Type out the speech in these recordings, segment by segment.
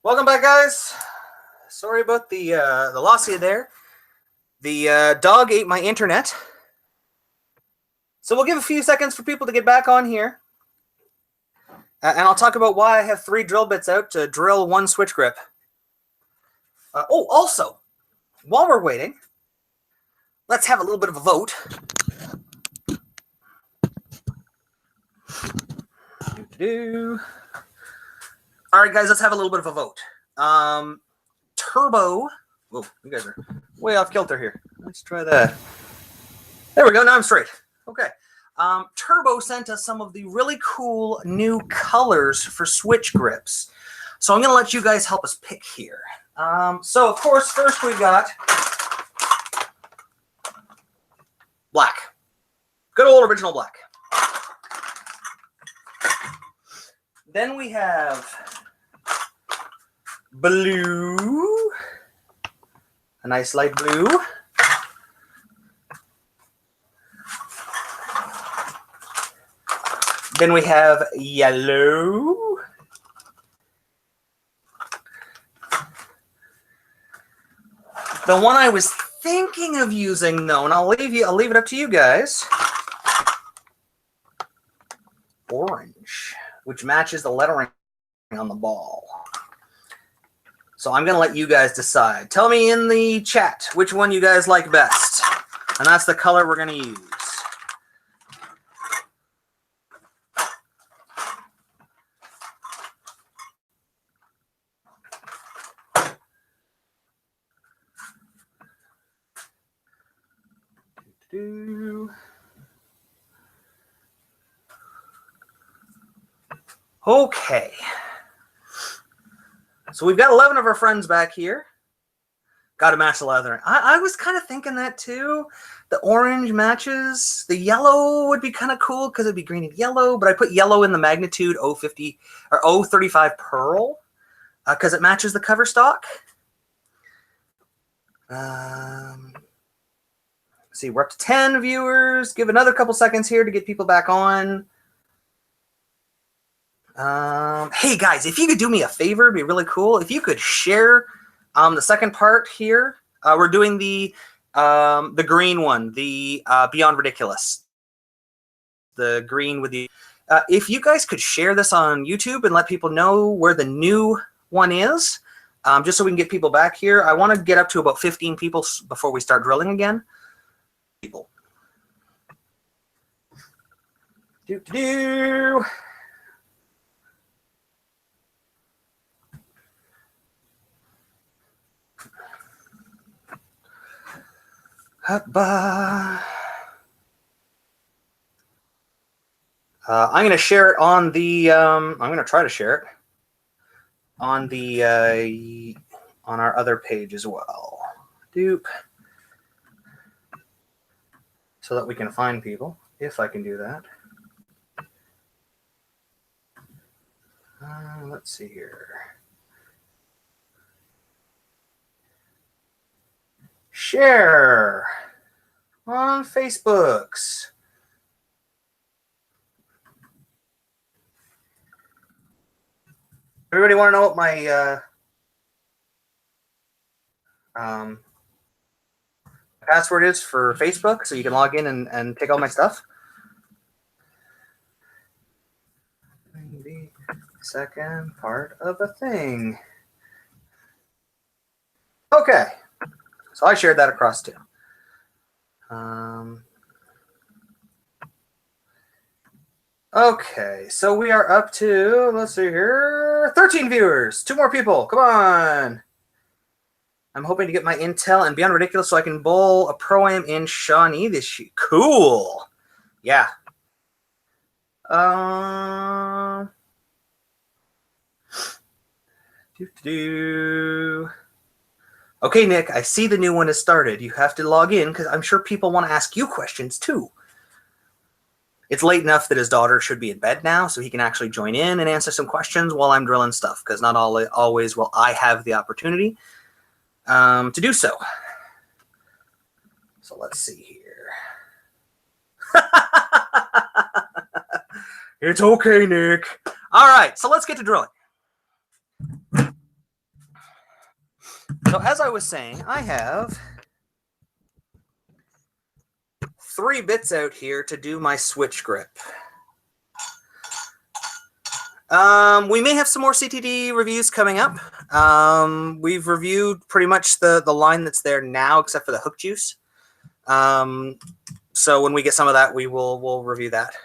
Welcome back, guys. Sorry about the loss of you there. The dog ate my internet. So we'll give a few seconds for people to get back on here. And I'll talk about why I have 3 drill bits out to drill 1 switch grip. Also, while we're waiting, let's have a little bit of a vote. All right, guys, let's have a little bit of a vote. Turbo. Whoa, you guys are way off kilter here. Let's try that. There we go. Now I'm straight. Okay. Turbo sent us some of the really cool new colors for switch grips. So I'm going to let you guys help us pick here. So, of course, first we got black. Good old original black. Then we have blue. A nice light blue. Then we have yellow. The one I was thinking of using, though, and I'll leave it up to you guys. Orange, which matches the lettering on the ball. So I'm going to let you guys decide. Tell me in the chat which one you guys like best. And that's the color we're going to use. Okay. So we've got 11 of our friends back here. Got to match the leather. I was kind of thinking that too. The orange matches. The yellow would be kind of cool because it'd be green and yellow. But I put yellow in the magnitude 050 or 035 pearl because it matches the cover stock. See, we're up to 10 viewers. Give another couple seconds here to get people back on. Hey guys, if you could do me a favor, it'd be really cool. If you could share the second part here. We're doing the green one, the Beyond Ridiculous. The green with the. If you guys could share this on YouTube and let people know where the new one is, just so we can get people back here. I want to get up to about 15 people before we start drilling again. People. Do. I'm going to share it on the. I'm going to try to share it on the on our other page as well. Doop. So that we can find people, if I can do that. Let's see here. Share on Facebooks. Everybody want to know what my password is for Facebook so you can log in and take all my stuff? The second part of a thing. Okay. So I shared that across too. Okay, so we are up to, let's see here, 13 viewers. 2 more people. Come on. I'm hoping to get my intel and Beyond Ridiculous so I can bowl a Pro-Am in Shawnee this year. Cool. Yeah. Okay, Nick, I see the new one has started. You have to log in because I'm sure people want to ask you questions too. It's late enough that his daughter should be in bed now, so he can actually join in and answer some questions while I'm drilling stuff, because not always will I have the opportunity to do so. So let's see here. It's okay, Nick. All right, so let's get to drilling. So as I was saying, I have 3 bits out here to do my switch grip. We may have some more CTD reviews coming up. We've reviewed pretty much the line that's there now, except for the hook juice. So when we get some of that, we'll review that.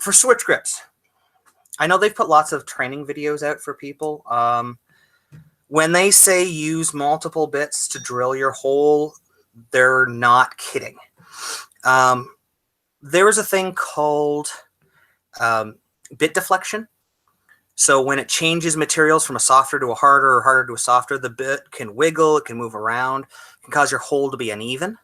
For switch grips, I know they've put lots of training videos out for people. When they say use multiple bits to drill your hole, they're not kidding. There is a thing called bit deflection. So when it changes materials from a softer to a harder or harder to a softer, the bit can wiggle, it can move around, it can cause your hole to be uneven.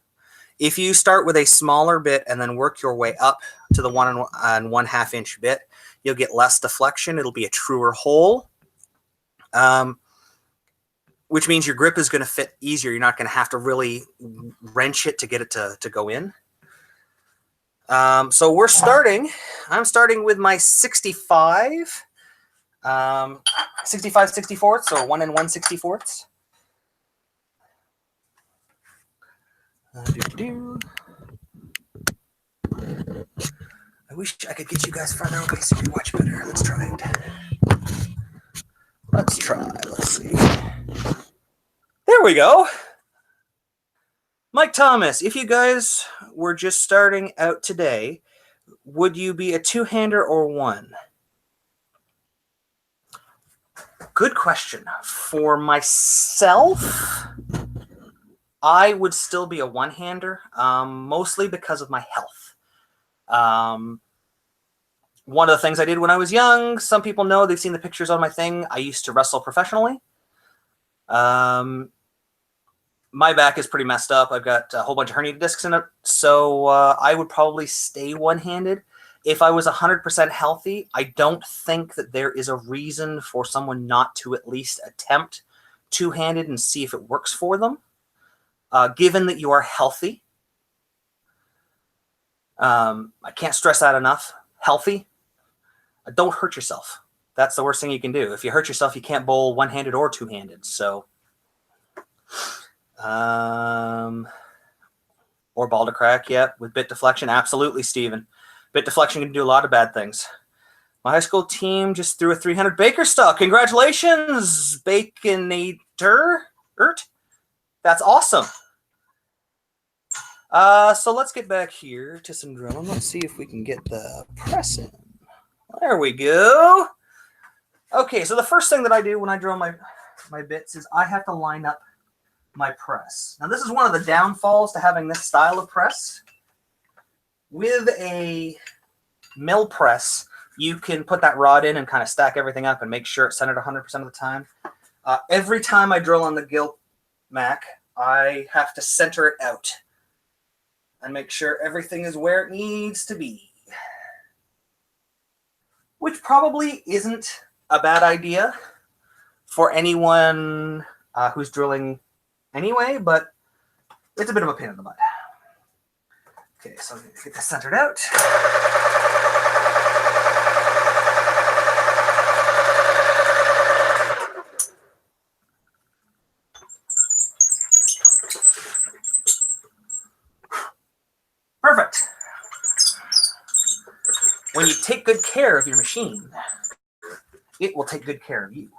If you start with a smaller bit and then work your way up to the 1 1/2 inch bit, you'll get less deflection. It'll be a truer hole, which means your grip is going to fit easier. You're not going to have to really wrench it to get it to go in. So I'm starting with my 65, 65/64, so 1 1/64. I wish I could get you guys farther away so you can watch better. Let's try it. Let's see. There we go. Mike Thomas, if you guys were just starting out today, would you be a 2-hander or 1? Good question. For myself, I would still be a 1-hander, mostly because of my health. One of the things I did when I was young, some people know, they've seen the pictures on my thing. I used to wrestle professionally. My back is pretty messed up. I've got a whole bunch of herniated discs in it. So I would probably stay 1-handed. If I was 100% healthy, I don't think that there is a reason for someone not to at least attempt 2-handed and see if it works for them. Given that you are healthy. I can't stress that enough. Healthy. Don't hurt yourself. That's the worst thing you can do. If you hurt yourself, you can't bowl 1-handed or 2-handed. So, or ball to crack, yeah, with bit deflection. Absolutely, Steven. Bit deflection can do a lot of bad things. My high school team just threw a 300 Baker stock. Congratulations, Baconator. That's awesome. So let's get back here to some drilling. Let's see if we can get the press in. There we go. Okay, so the first thing that I do when I drill my bits is I have to line up my press. Now, this is one of the downfalls to having this style of press. With a mill press, you can put that rod in and kind of stack everything up and make sure it's centered 100% of the time. Every time I drill on the Gilt Mac, I have to center it out and make sure everything is where it needs to be. Which probably isn't a bad idea for anyone who's drilling anyway, but it's a bit of a pain in the butt. Okay, so I'm going to get this centered out. Perfect. When you take good care of your machine, it will take good care of you.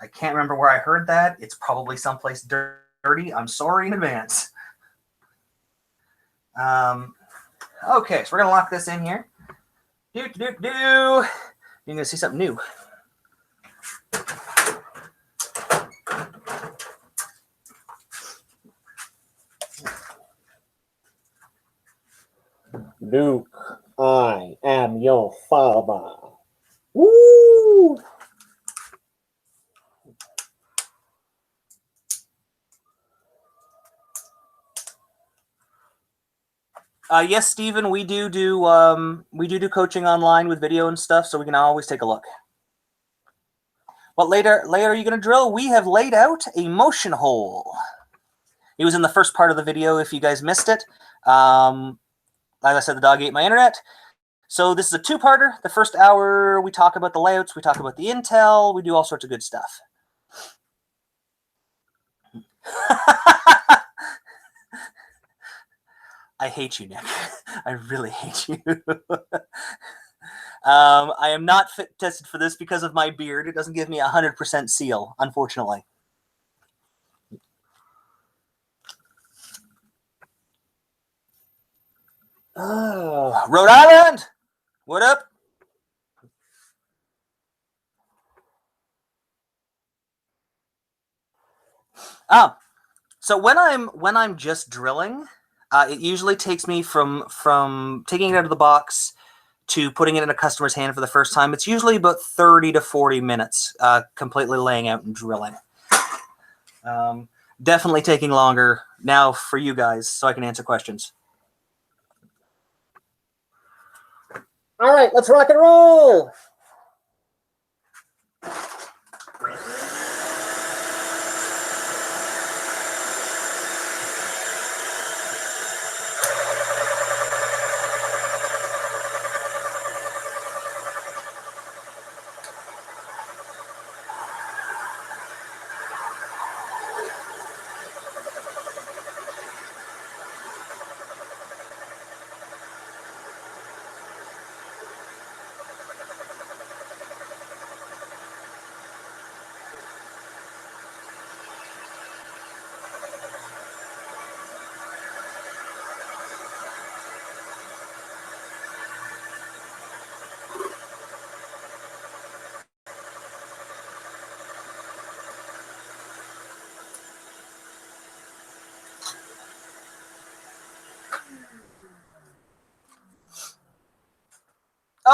I can't remember where I heard that. It's probably someplace dirty. I'm sorry in advance. Okay, so we're going to lock this in here. You're going to see something new. Luke, I am your father. Woo! Yes, Stephen, we do coaching online with video and stuff, so we can always take a look. What later are you going to drill? We have laid out a motion hole. It was in the first part of the video if you guys missed it. Like I said, the dog ate my internet. So this is a 2-parter. The first hour, we talk about the layouts, we talk about the intel, we do all sorts of good stuff. I hate you, Nick. I really hate you. I am not tested for this because of my beard. It doesn't give me 100% seal, unfortunately. Oh, Rhode Island, what up? So when I'm just drilling, it usually takes me from taking it out of the box to putting it in a customer's hand for the first time. It's usually about 30 to 40 minutes, completely laying out and drilling. Definitely taking longer now for you guys, so I can answer questions. All right, let's rock and roll.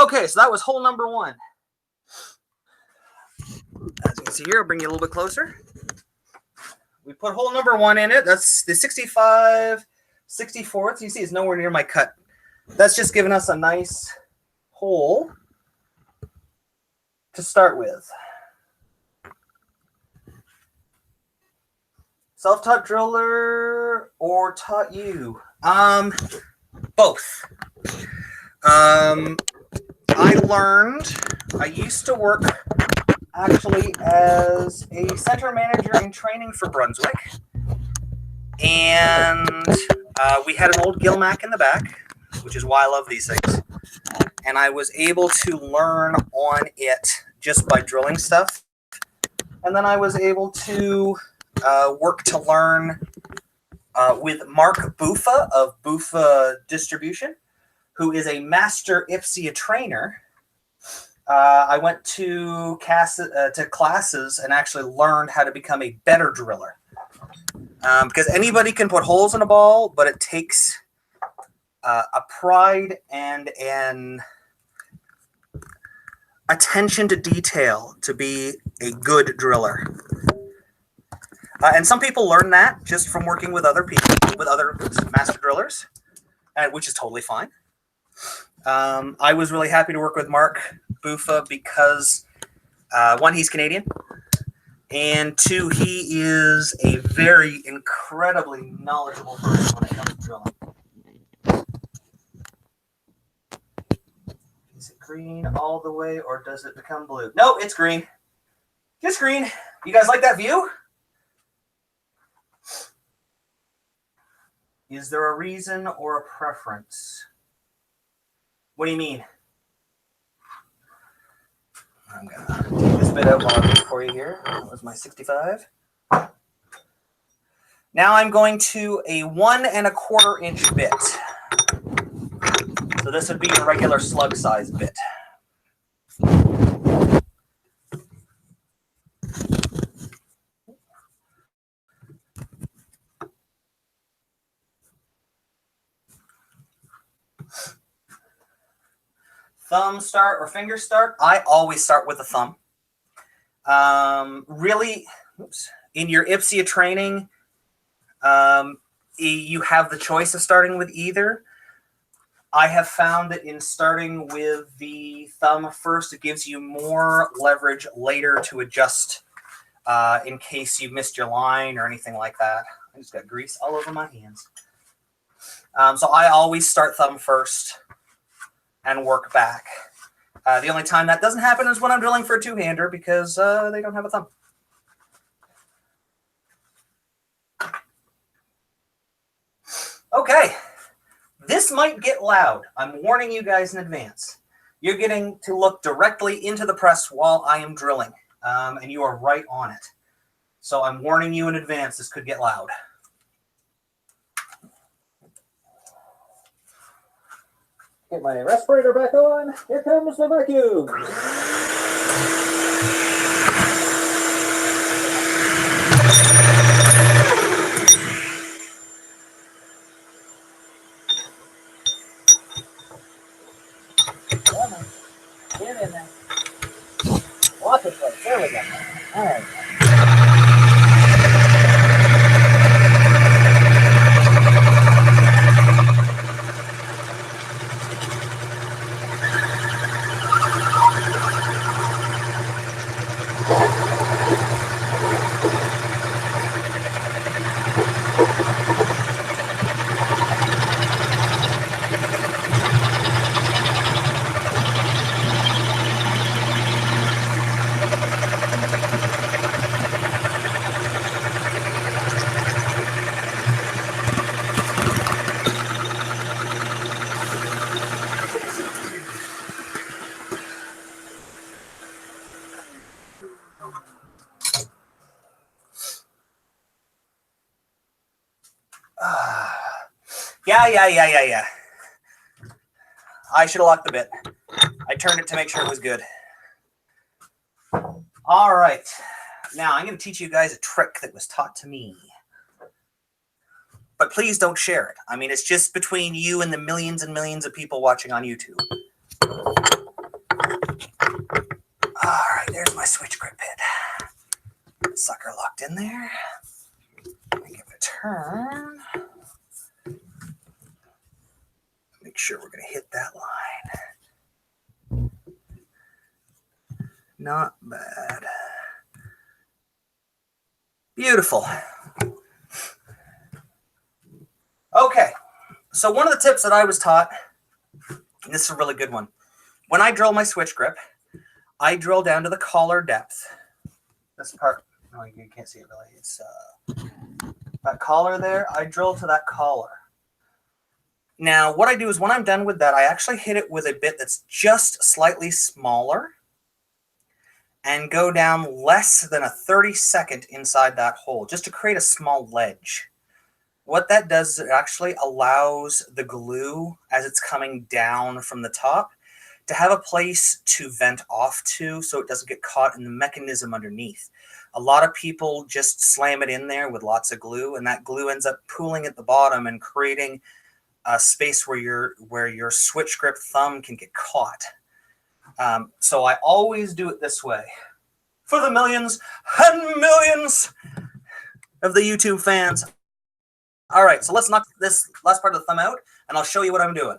Okay, so that was hole number 1. As you can see here, I'll bring you a little bit closer. We put hole number 1 in it. That's the 65 64th. You see it's nowhere near my cut. That's just giving us a nice hole to start with. Self-taught driller or taught you? Both. I used to work actually as a center manager in training for Brunswick. And we had an old Gilmac in the back, which is why I love these things. And I was able to learn on it just by drilling stuff. And then I was able to work to learn with Mark Buffa of Buffa Distribution, who is a master IPSIA trainer. I went to classes and actually learned how to become a better driller. Because anybody can put holes in a ball, but it takes a pride and an attention to detail to be a good driller. And some people learn that just from working with other people, with other master drillers, which is totally fine. I was really happy to work with Mark Buffa because, 1, he's Canadian, and 2, he is a very incredibly knowledgeable person when it comes to drilling. Is it green all the way, or does it become blue? No, it's green. Just green. You guys like that view? Is there a reason or a preference? What do you mean? I'm going to take this bit out while I wait for you here. That was my 65. Now I'm going to a 1 1/4 inch bit. So this would be a regular slug size bit. Thumb start or finger start? I always start with the thumb. Really, in your IPSIA training, you have the choice of starting with either. I have found that in starting with the thumb first, it gives you more leverage later to adjust in case you missed your line or anything like that. I just got grease all over my hands. So I always start thumb first and work back. The only time that doesn't happen is when I'm drilling for a two-hander because they don't have a thumb. Okay, this might get loud. I'm warning you guys in advance. You're getting to look directly into the press while I am drilling, and you are right on it. So I'm warning you in advance, this could get loud. Get my respirator back on. Here comes the vacuum. Get in there. Watch it, please. There we go. All right. Yeah. I should have locked the bit. I turned it to make sure it was good. All right. Now I'm going to teach you guys a trick that was taught to me. But please don't share it. I mean, it's just between you and the millions and millions of people watching on YouTube. All right, there's my switch grip bit. Sucker locked in there. Let me give it a turn. Make sure we're going to hit that line. Not bad. Beautiful. Okay, so one of the tips that I was taught, and this is a really good one. When I drill my switch grip, I drill down to the collar depth. This part, no, you can't see it really. It's that collar there. I drill to that collar. Now, what I do is when I'm done with that, I actually hit it with a bit that's just slightly smaller and go down less than a 32nd inside that hole, just to create a small ledge. What that does is it actually allows the glue, as it's coming down from the top, to have a place to vent off to so it doesn't get caught in the mechanism underneath. A lot of people just slam it in there with lots of glue, and that glue ends up pooling at the bottom and creating a space where your switch grip thumb can get caught. So I always do it this way. For the millions and millions of the YouTube fans. All right, so let's knock this last part of the thumb out, and I'll show you what I'm doing.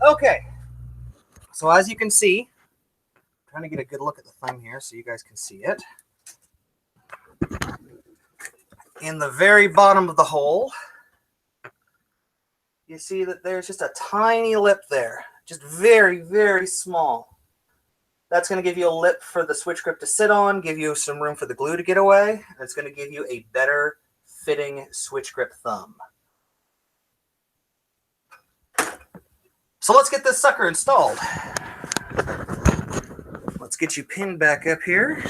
Okay, so as you can see, I'm trying to get a good look at the thumb here so you guys can see it. In the very bottom of the hole, you see that there's just a tiny lip there, just very, very small. That's going to give you a lip for the switch grip to sit on, give you some room for the glue to get away, and it's going to give you a better fitting switch grip thumb. So let's get this sucker installed. Let's get you pinned back up here.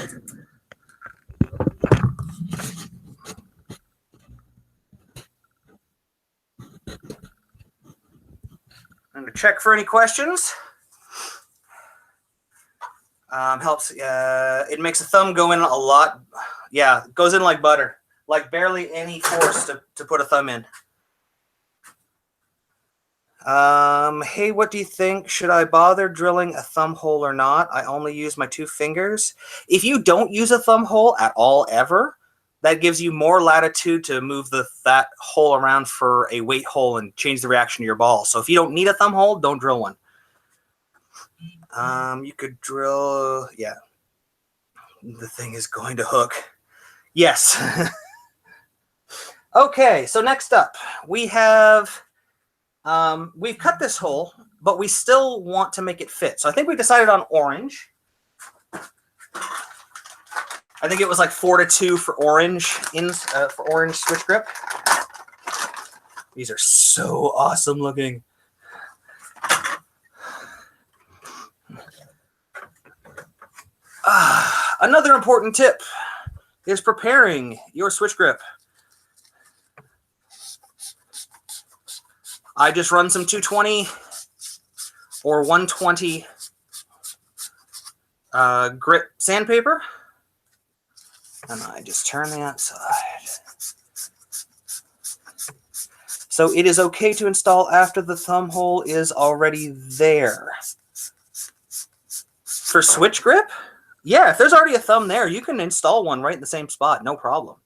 I'm going to check for any questions. Helps. It makes the thumb go in a lot. Yeah, it goes in like butter. Like barely any force to put a thumb in. Hey, what do you think? Should I bother drilling a thumb hole or not? I only use my 2 fingers. If you don't use a thumb hole at all ever, that gives you more latitude to move that hole around for a weight hole and change the reaction to your ball. So if you don't need a thumb hole, don't drill one. You could drill, yeah. The thing is going to hook. Yes. Okay, so next up, we have, we've cut this hole, but we still want to make it fit. So I think we decided on orange. I think it was like 4-2 for orange for orange switch grip. These are so awesome looking. Another important tip is preparing your switch grip. I just run some 220 or 120 grit sandpaper, and I just turn the outside. So it is okay to install after the thumb hole is already there. For switch grip, yeah, if there's already a thumb there, you can install one right in the same spot, no problem.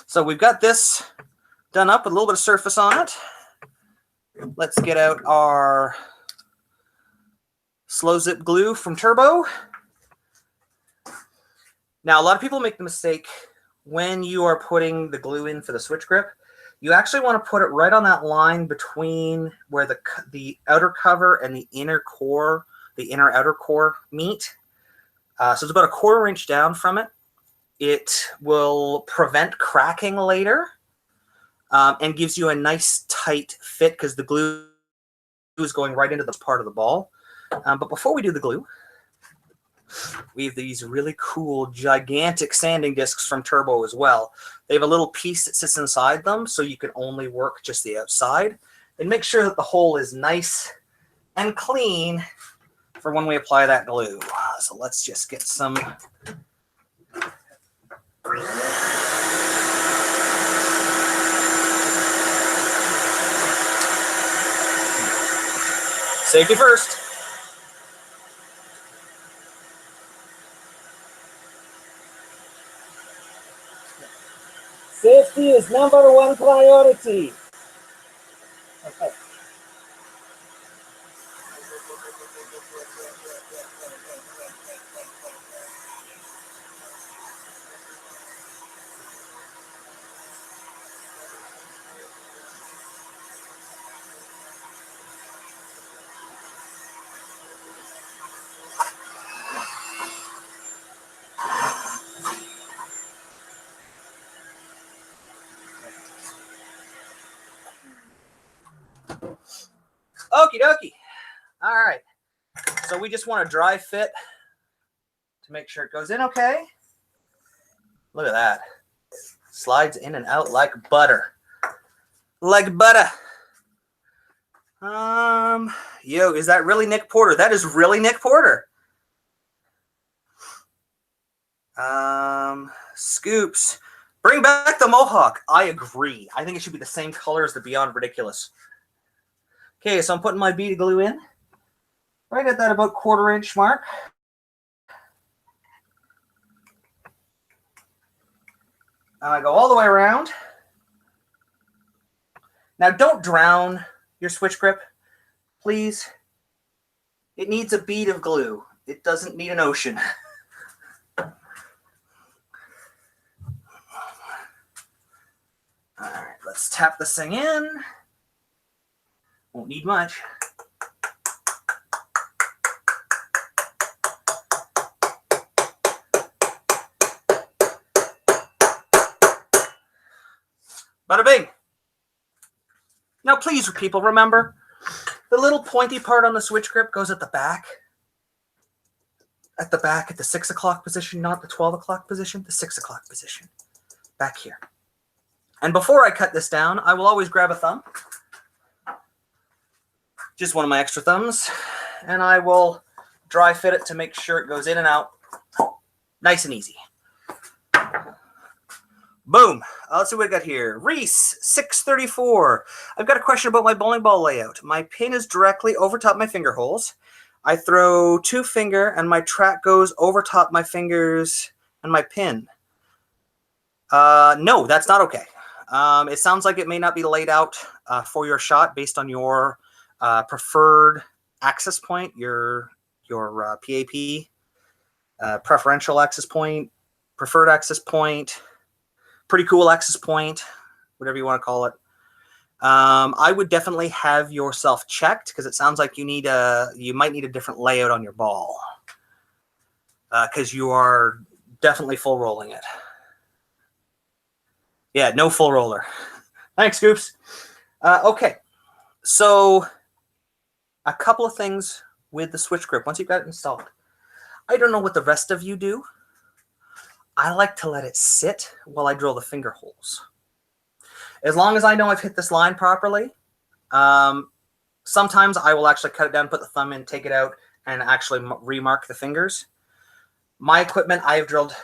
So we've got this done up with a little bit of surface on it. Let's get out our slow zip glue from Turbo. Now, a lot of people make the mistake when you are putting the glue in for the switch grip. You actually want to put it right on that line between where the outer cover and the inner core, the inner outer core meet. So it's about a 1/4 inch down from it. It will prevent cracking later and gives you a nice tight fit because the glue is going right into the part of the ball. But before we do the glue, we have these really cool, gigantic sanding discs from Turbo as well. They have a little piece that sits inside them, so you can only work just the outside. And make sure that the hole is nice and clean for when we apply that glue. So let's just get some. Safety first. Safety is #1 priority. Okay. Okie dokie. All right. So we just want a dry fit to make sure it goes in okay. Look at that. Slides in and out like butter. Like butter. Yo, is that really Nick Porter? That is really Nick Porter. Scoops. Bring back the Mohawk. I agree. I think it should be the same color as the Beyond Ridiculous. Okay, so I'm putting my bead of glue in. Right at that about 1/4 inch mark. And I go all the way around. Now don't drown your switch grip, please. It needs a bead of glue. It doesn't need an ocean. All right, let's tap this thing in. Won't need much. Bada bing. Now, please, people, remember, the little pointy part on the switch grip goes at the back. At the back, at the 6 o'clock position, not the 12 o'clock position, the 6 o'clock position. Back here. And before I cut this down, I will always grab a thumb. Just one of my extra thumbs. And I will dry fit it to make sure it goes in and out nice and easy. Boom. Let's see what I got here. Reese, 634. I've got a question about my bowling ball layout. My pin is directly over top my finger holes. I throw 2 finger and my track goes over top my fingers and my pin. No, that's not okay. It sounds like it may not be laid out for your shot based on your preferred access point, your PAP, preferential access point, preferred access point, pretty cool access point, whatever you want to call it. I would definitely have yourself checked because it sounds like you might need a different layout on your ball because you are definitely full rolling it. Yeah, no full roller. Thanks, Scoops. Okay, so a couple of things with the switch grip once you've got it installed. I don't know what the rest of you do. I like to let it sit while I drill the finger holes. As long as I know I've hit this line properly, sometimes I will actually cut it down, put the thumb in, take it out, and actually remark the fingers. My equipment, I have drilled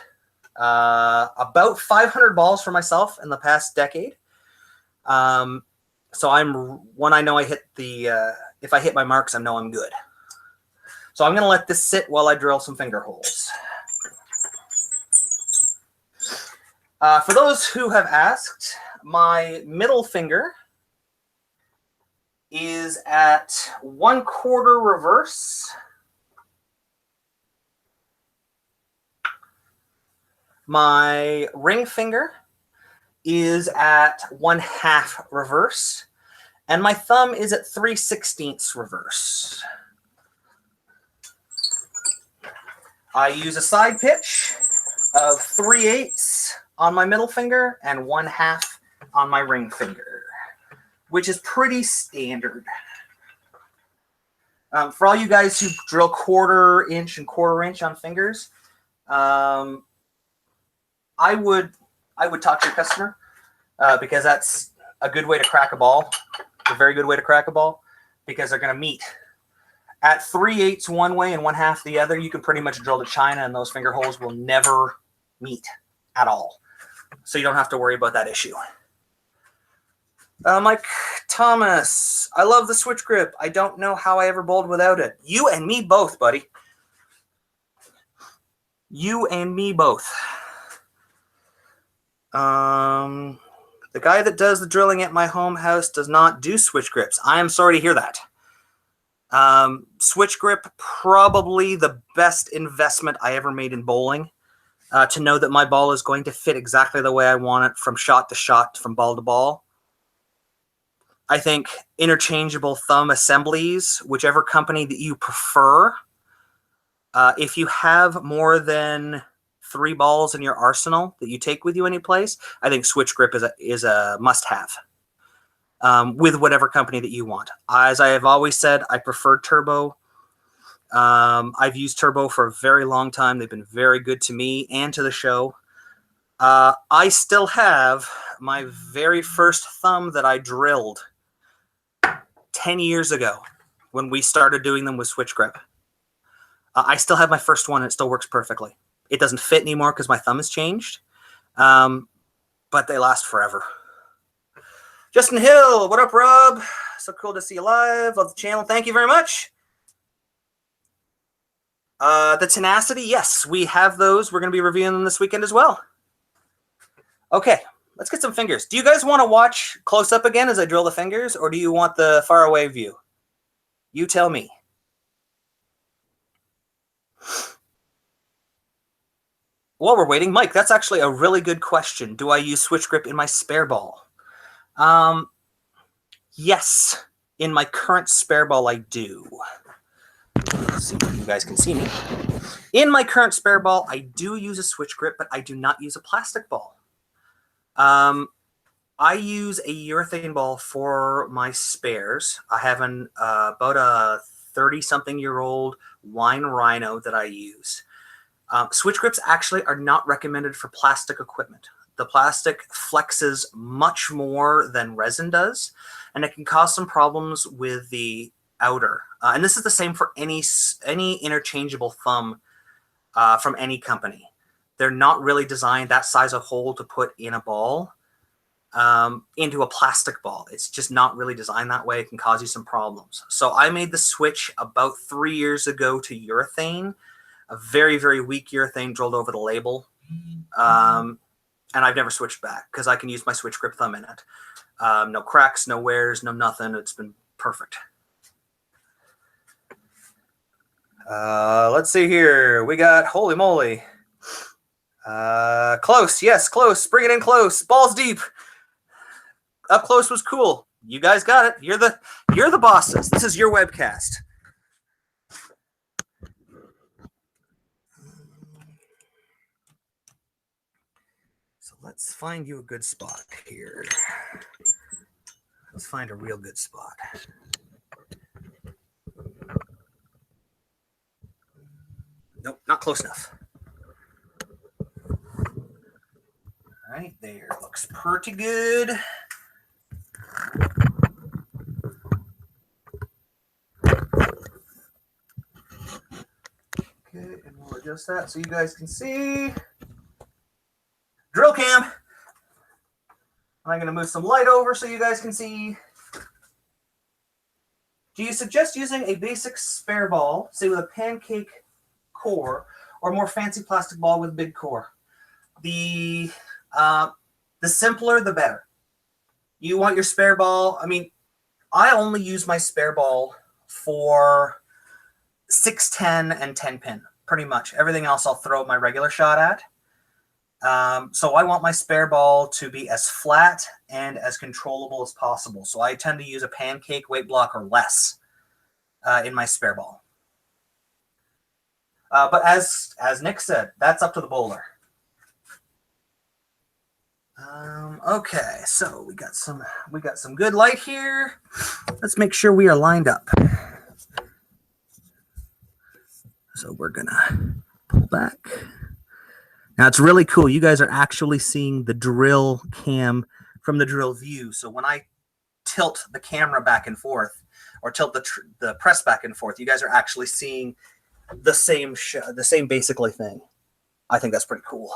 about 500 balls for myself in the past decade. So when I know I hit if I hit my marks, I know I'm good. So I'm going to let this sit while I drill some finger holes. For those who have asked, my middle finger is at 1/4 reverse. My ring finger is at 1/2 reverse. And my thumb is at 3/16 reverse. I use a side pitch of 3/8 on my middle finger and 1/2 on my ring finger, which is pretty standard. For all you guys who drill 1/4 inch and 1/4 inch on fingers, I would talk to your customer because that's a good way to crack a ball, a very good way to crack a ball, because they're going to meet. At 3/8 one way and 1/2 the other, you can pretty much drill to China, and those finger holes will never meet at all. So you don't have to worry about that issue. Mike Thomas, I love the switch grip. I don't know how I ever bowled without it. You and me both, buddy. You and me both. The guy that does the drilling at my home house does not do switch grips. I am sorry to hear that. Switch grip, probably the best investment I ever made in bowling. To know that my ball is going to fit exactly the way I want it from shot to shot, from ball to ball. I think interchangeable thumb assemblies, whichever company that you prefer, if you have more than 3 balls in your arsenal that you take with you any place, I think switch grip is a must-have. with whatever company that you want. As I have always said, I prefer Turbo. I've used Turbo for a very long time. They've been very good to me and to the show. I still have my very first thumb that I drilled 10 years ago when we started doing them with Switch Grip. I still have my first one, and it still works perfectly. It doesn't fit anymore because my thumb has changed, but they last forever. Justin Hill, what up, Rob? So cool to see you live. Love the channel. Thank you very much. The Tenacity, yes, we have those. We're going to be reviewing them this weekend as well. Okay, let's get some fingers. Do you guys want to watch close up again as I drill the fingers, or do you want the far away view? You tell me. While we're waiting, Mike, that's actually a really good question. Do I use Switch Grip in my spare ball? Yes, in my current spare ball, I do. Let's see if you guys can see me. In my current spare ball, I do use a Switch Grip, but I do not use a plastic ball. I use a urethane ball for my spares. I have about a 30-something-year-old Wine Rhino that I use. Switch grips actually are not recommended for plastic equipment. The plastic flexes much more than resin does, and it can cause some problems with the outer. And this is the same for any interchangeable thumb from any company. They're not really designed that size of hole to put in a ball into a plastic ball. It's just not really designed that way. It can cause you some problems. So I made the switch about 3 years ago to urethane, a very, very weak urethane drilled over the label. And I've never switched back because I can use my Switch Grip thumb in it. No cracks, no wears, no nothing. It's been perfect. Let's see here. We got, holy moly. Close. Yes, close. Bring it in close. Balls deep. Up close was cool. You guys got it. You're the bosses. This is your webcast. So let's find you a good spot here. Let's find a real good spot. Nope, not close enough. All right, there. Looks pretty good. Okay, and we'll adjust that so you guys can see. Drill cam. I'm going to move some light over so you guys can see. Do you suggest using a basic spare ball, say with a pancake core, or a more fancy plastic ball with a big core? The simpler, the better. You want your spare ball. I mean, I only use my spare ball for 610 and 10 pin, pretty much. Everything else I'll throw my regular shot at. So I want my spare ball to be as flat and as controllable as possible. So I tend to use a pancake weight block or less in my spare ball. But as Nick said, that's up to the bowler. Okay, so we got some good light here. Let's make sure we are lined up. So we're gonna pull back. Now it's really cool. You guys are actually seeing the drill cam from the drill view. So when I tilt the camera back and forth, or tilt the press back and forth, you guys are actually seeing the same basically thing. I think that's pretty cool.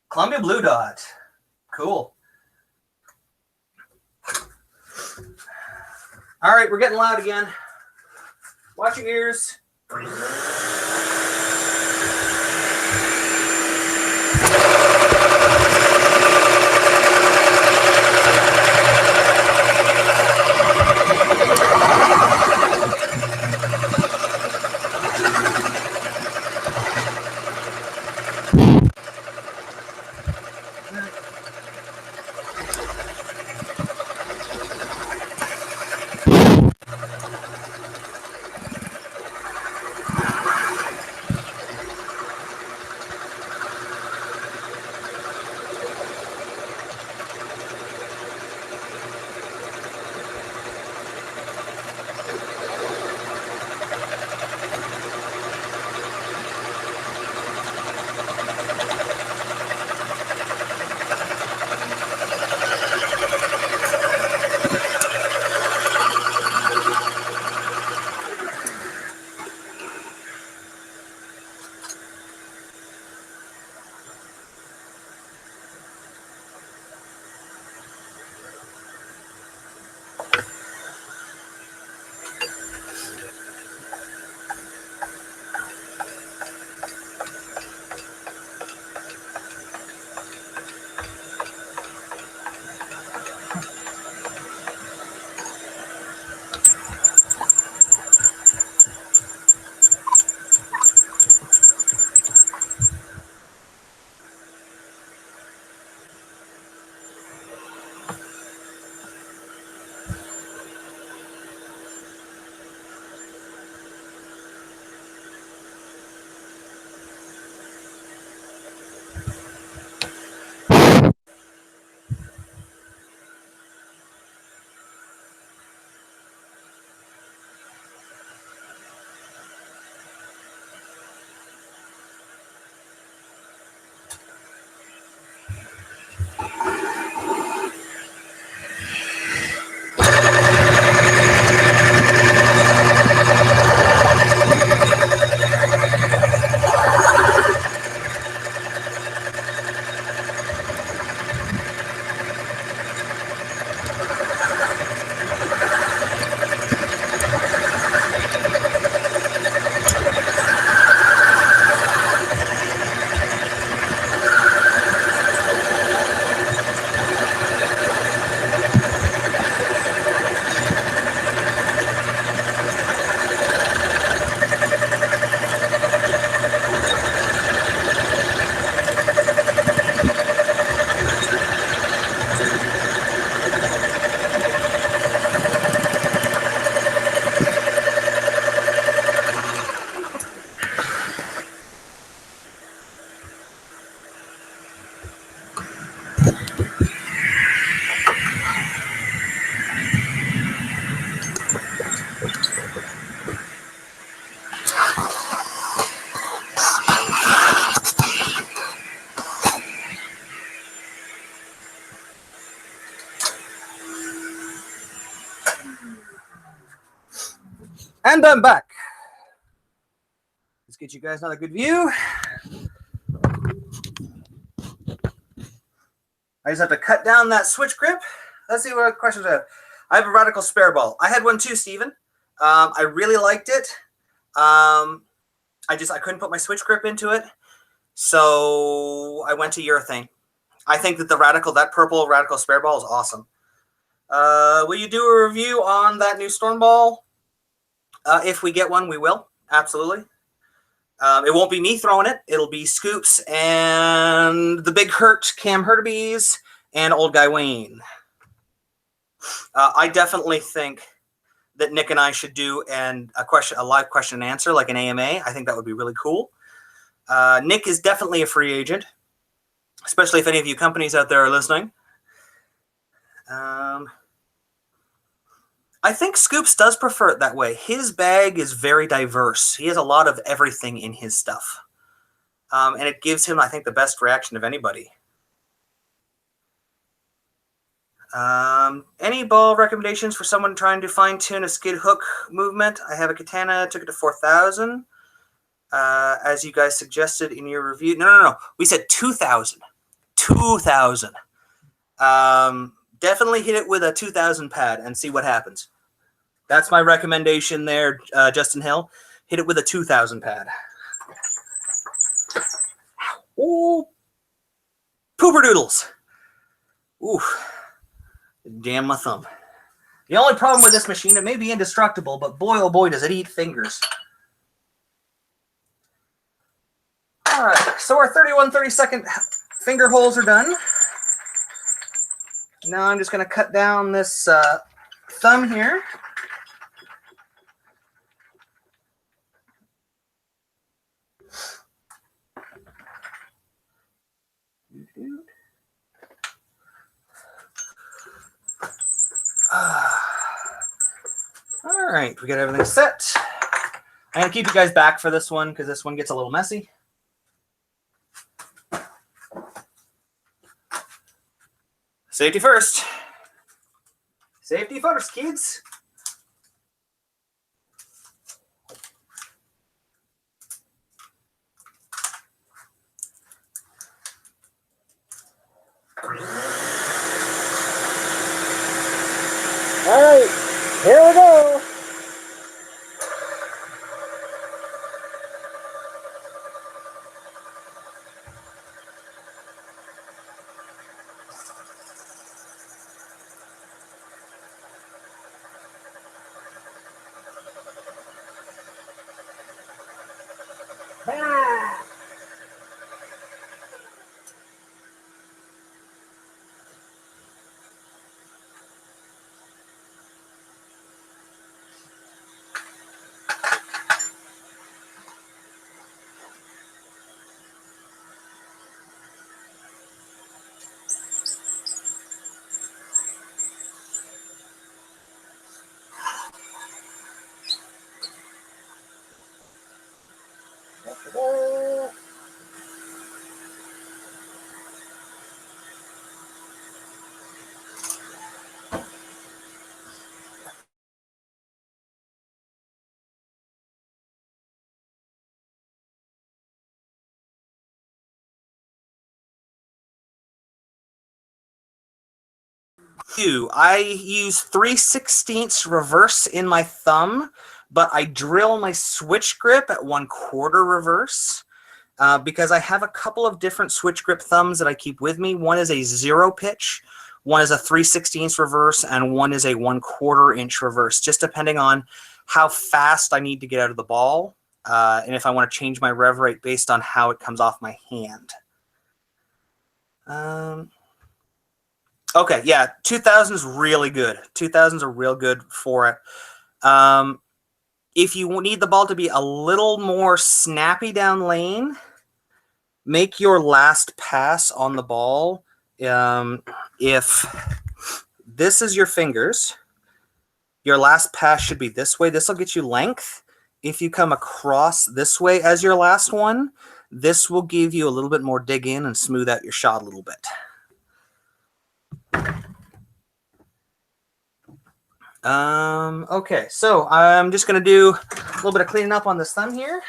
Columbia Blue Dot. Cool. All right, we're getting loud again. Watch your ears. And I'm back. Let's get you guys another good view. I just have to cut down that switch grip. Let's see what questions I have. I have a Radical spare ball. I had one too, Steven. I really liked it. I couldn't put my switch grip into it, so I went to urethane. I think that that purple Radical spare ball is awesome. Will you do a review on that new Storm ball? If we get one, we will. Absolutely. It won't be me throwing it. It'll be Scoops and the Big Hurt, Cam Hurtubise, and Old Guy Wayne. I definitely think that Nick and I should do a live question and answer, like an AMA. I think that would be really cool. Nick is definitely a free agent, especially if any of you companies out there are listening. I think Scoops does prefer it that way. His bag is very diverse. He has a lot of everything in his stuff. And it gives him, I think, the best reaction of anybody. Any ball recommendations for someone trying to fine-tune a skid hook movement? I have a Katana, took it to 4,000. As you guys suggested in your review. No. We said 2,000. 2,000. Definitely hit it with a 2,000 pad and see what happens. That's my recommendation there, Justin Hill. Hit it with a 2,000 pad. Ooh. Pooper doodles. Ooh. Damn my thumb. The only problem with this machine, it may be indestructible, but boy, oh boy, does it eat fingers. All right, so our 31/32 finger holes are done. Now I'm just going to cut down this thumb here. All right, we got everything set. I'm going to keep you guys back for this one because this one gets a little messy. Safety first. Safety first, kids. All right, here we go. I use 3/16 reverse in my thumb, but I drill my switch grip at 1/4 reverse because I have a couple of different switch grip thumbs that I keep with me. One is a 0 pitch, one is a 3/16 reverse, and one is a 1/4 inch reverse, just depending on how fast I need to get out of the ball and if I want to change my rev rate based on how it comes off my hand. Okay, yeah, 2,000 is really good. 2,000s are real good for it. If you need the ball to be a little more snappy down lane, make your last pass on the ball. If this is your fingers, your last pass should be this way. This will get you length. If you come across this way as your last one, this will give you a little bit more dig in and smooth out your shot a little bit. Okay, so I'm just going to do a little bit of cleaning up on this thumb here.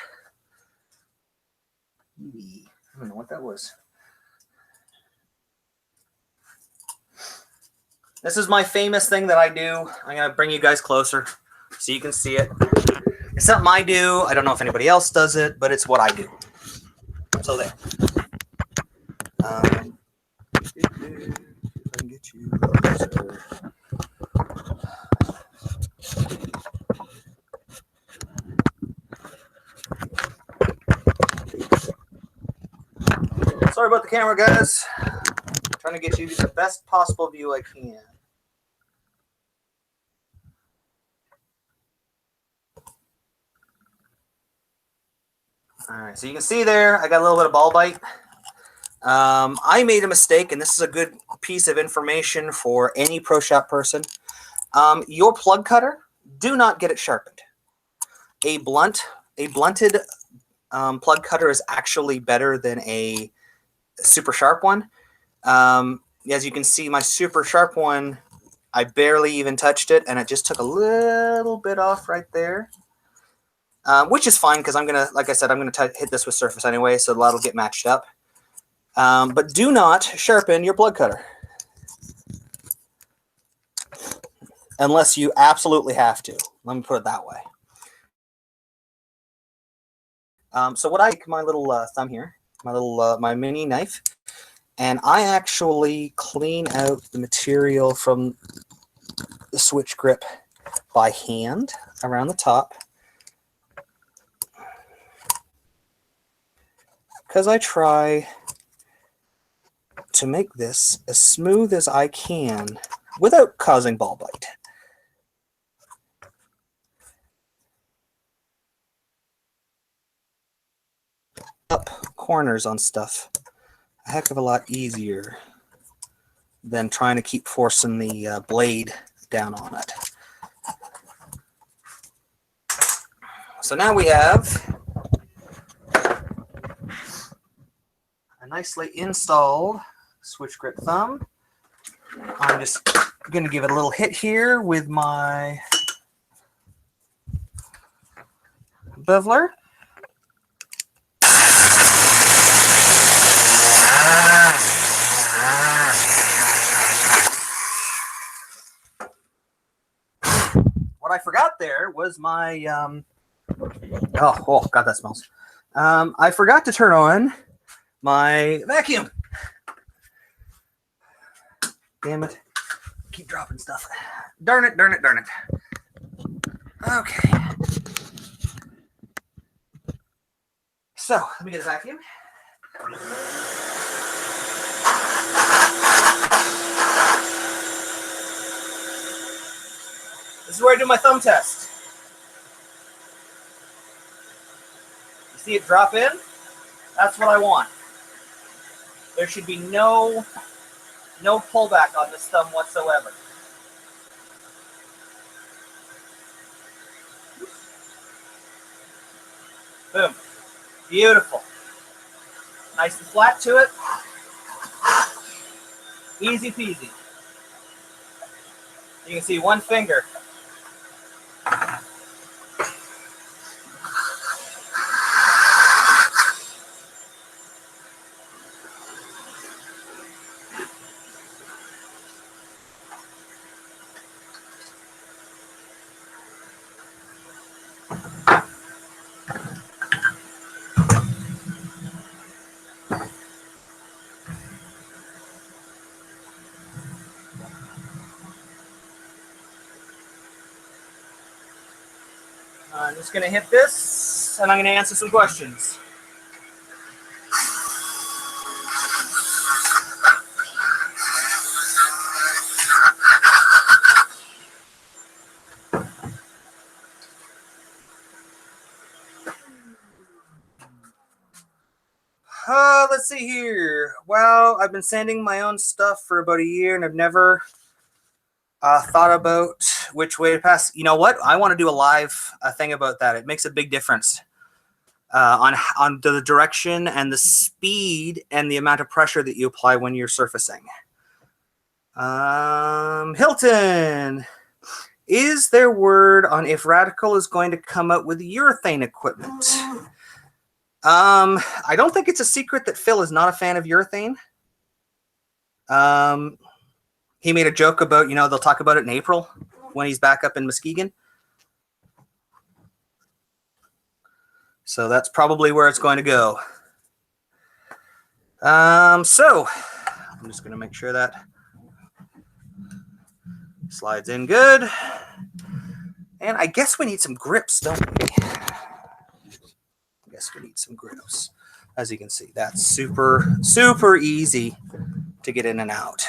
I don't know what that was. This is my famous thing that I do. I'm going to bring you guys closer so you can see it. It's something I do. I don't know if anybody else does it, but it's what I do. So there. If I can get you closer. Sorry about the camera, guys. I'm trying to get you the best possible view I can. All right, so you can see there, I got a little bit of ball bite. I made a mistake, and this is a good piece of information for any pro shop person. Your plug cutter, do not get it sharpened. A blunted plug cutter is actually better than a super sharp one. As you can see, my super sharp one, I barely even touched it, and it just took a little bit off right there. Which is fine because I'm gonna, like I said, I'm gonna hit this with surface anyway, so that'll get matched up. But do not sharpen your plug cutter unless you absolutely have to. Let me put it that way. So what I take my little thumb here, my mini knife, and I actually clean out the material from the switch grip by hand around the top. Because I try to make this as smooth as I can without causing ball bite. Up corners on stuff a heck of a lot easier than trying to keep forcing the blade down on it. So now we have a nicely installed switch grip thumb. I'm just going to give it a little hit here with my beveler. What I forgot there was my oh god, that smells. I forgot to turn on my vacuum. Damn it. Keep dropping stuff. Darn it, darn it, darn it. Okay. So, let me get a vacuum. This is where I do my thumb test. You see it drop in? That's what I want. There should be no pullback on this thumb whatsoever. Boom. Beautiful. Nice and flat to it. Easy peasy. You can see one finger. I'm just going to hit this, and I'm going to answer some questions. Let's see here. Well, I've been sanding my own stuff for about a year, and I've never thought about which way to pass. You know what? I want to do a live thing about that. It makes a big difference on the direction and the speed and the amount of pressure that you apply when you're surfacing. Hilton, is there word on if Radical is going to come out with urethane equipment? I don't think it's a secret that Phil is not a fan of urethane. He made a joke about, they'll talk about it in April when he's back up in Muskegon. So that's probably where it's going to go. So I'm just going to make sure that slides in good. And I guess we need some grips, don't we? I guess we need some grips. As you can see, that's super, super easy to get in and out.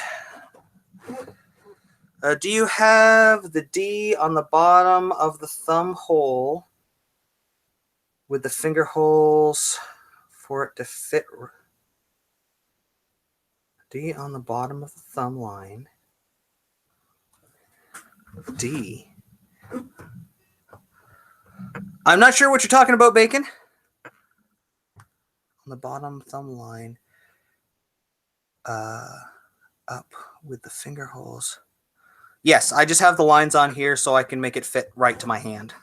Do you have the D on the bottom of the thumb hole with the finger holes for it to fit? D on the bottom of the thumb line. D. I'm not sure what you're talking about, Bacon. On the bottom thumb line. Up with the finger holes. Yes, I just have the lines on here so I can make it fit right to my hand.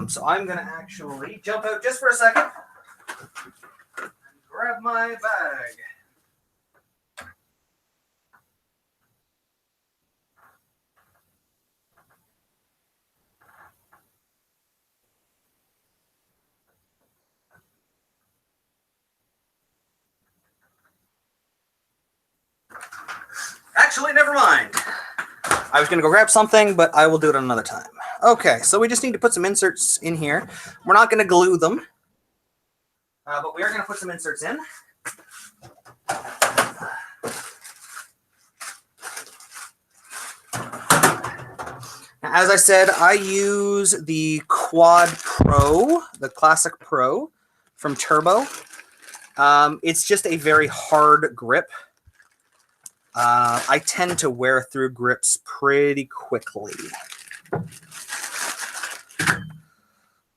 So I'm going to actually jump out just for a second and grab my bag. Actually, never mind. I was going to go grab something, but I will do it another time. Okay, so we just need to put some inserts in here. We're not going to glue them, but we are going to put some inserts in. As I said, I use the Quad Pro, the Classic Pro from Turbo. It's just a very hard grip. I tend to wear through grips pretty quickly. I'm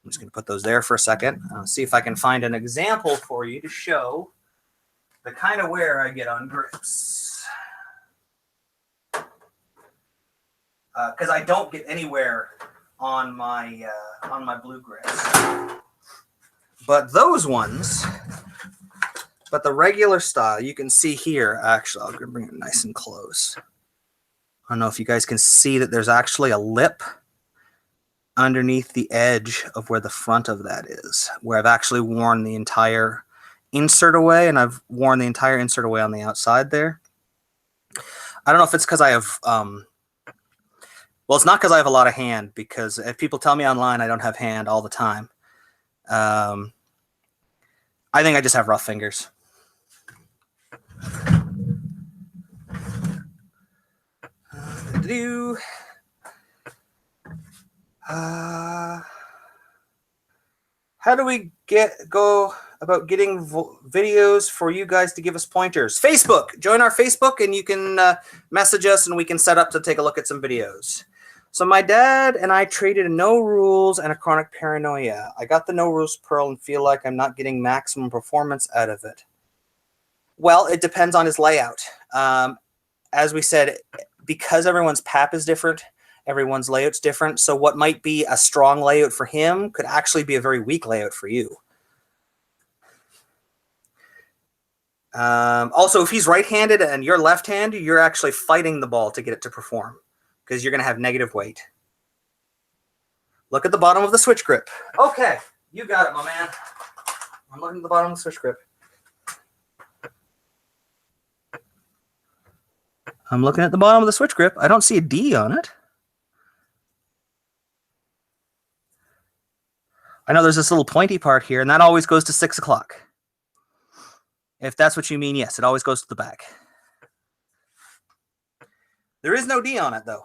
just going to put those there for a second. See if I can find an example for you to show the kind of wear I get on grips. Because I don't get anywhere on my blue grips. But those ones... But the regular style, you can see here, actually, I'll bring it nice and close. I don't know if you guys can see that there's actually a lip underneath the edge of where the front of that is, where I've actually worn the entire insert away, and I've worn the entire insert away on the outside there. I don't know if it's because I have, well, it's not because I have a lot of hand, because if people tell me online I don't have hand all the time. I think I just have rough fingers. How do we go about getting videos for you guys to give us pointers? Facebook. Join our Facebook and you can message us and we can set up to take a look at some videos. So my dad and I traded a no rules and a chronic paranoia. I got the no rules pearl and feel like I'm not getting maximum performance out of it. Well, it depends on his layout. As we said, because everyone's PAP is different, everyone's layout's different. So what might be a strong layout for him could actually be a very weak layout for you. Also, if he's right-handed and you're left-handed, you're actually fighting the ball to get it to perform because you're going to have negative weight. Look at the bottom of the switch grip. Okay, you got it, my man. I'm looking at the bottom of the switch grip. I'm looking at the bottom of the switch grip. I don't see a D on it. I know there's this little pointy part here, and that always goes to 6 o'clock. If that's what you mean, yes, it always goes to the back. There is no D on it, though.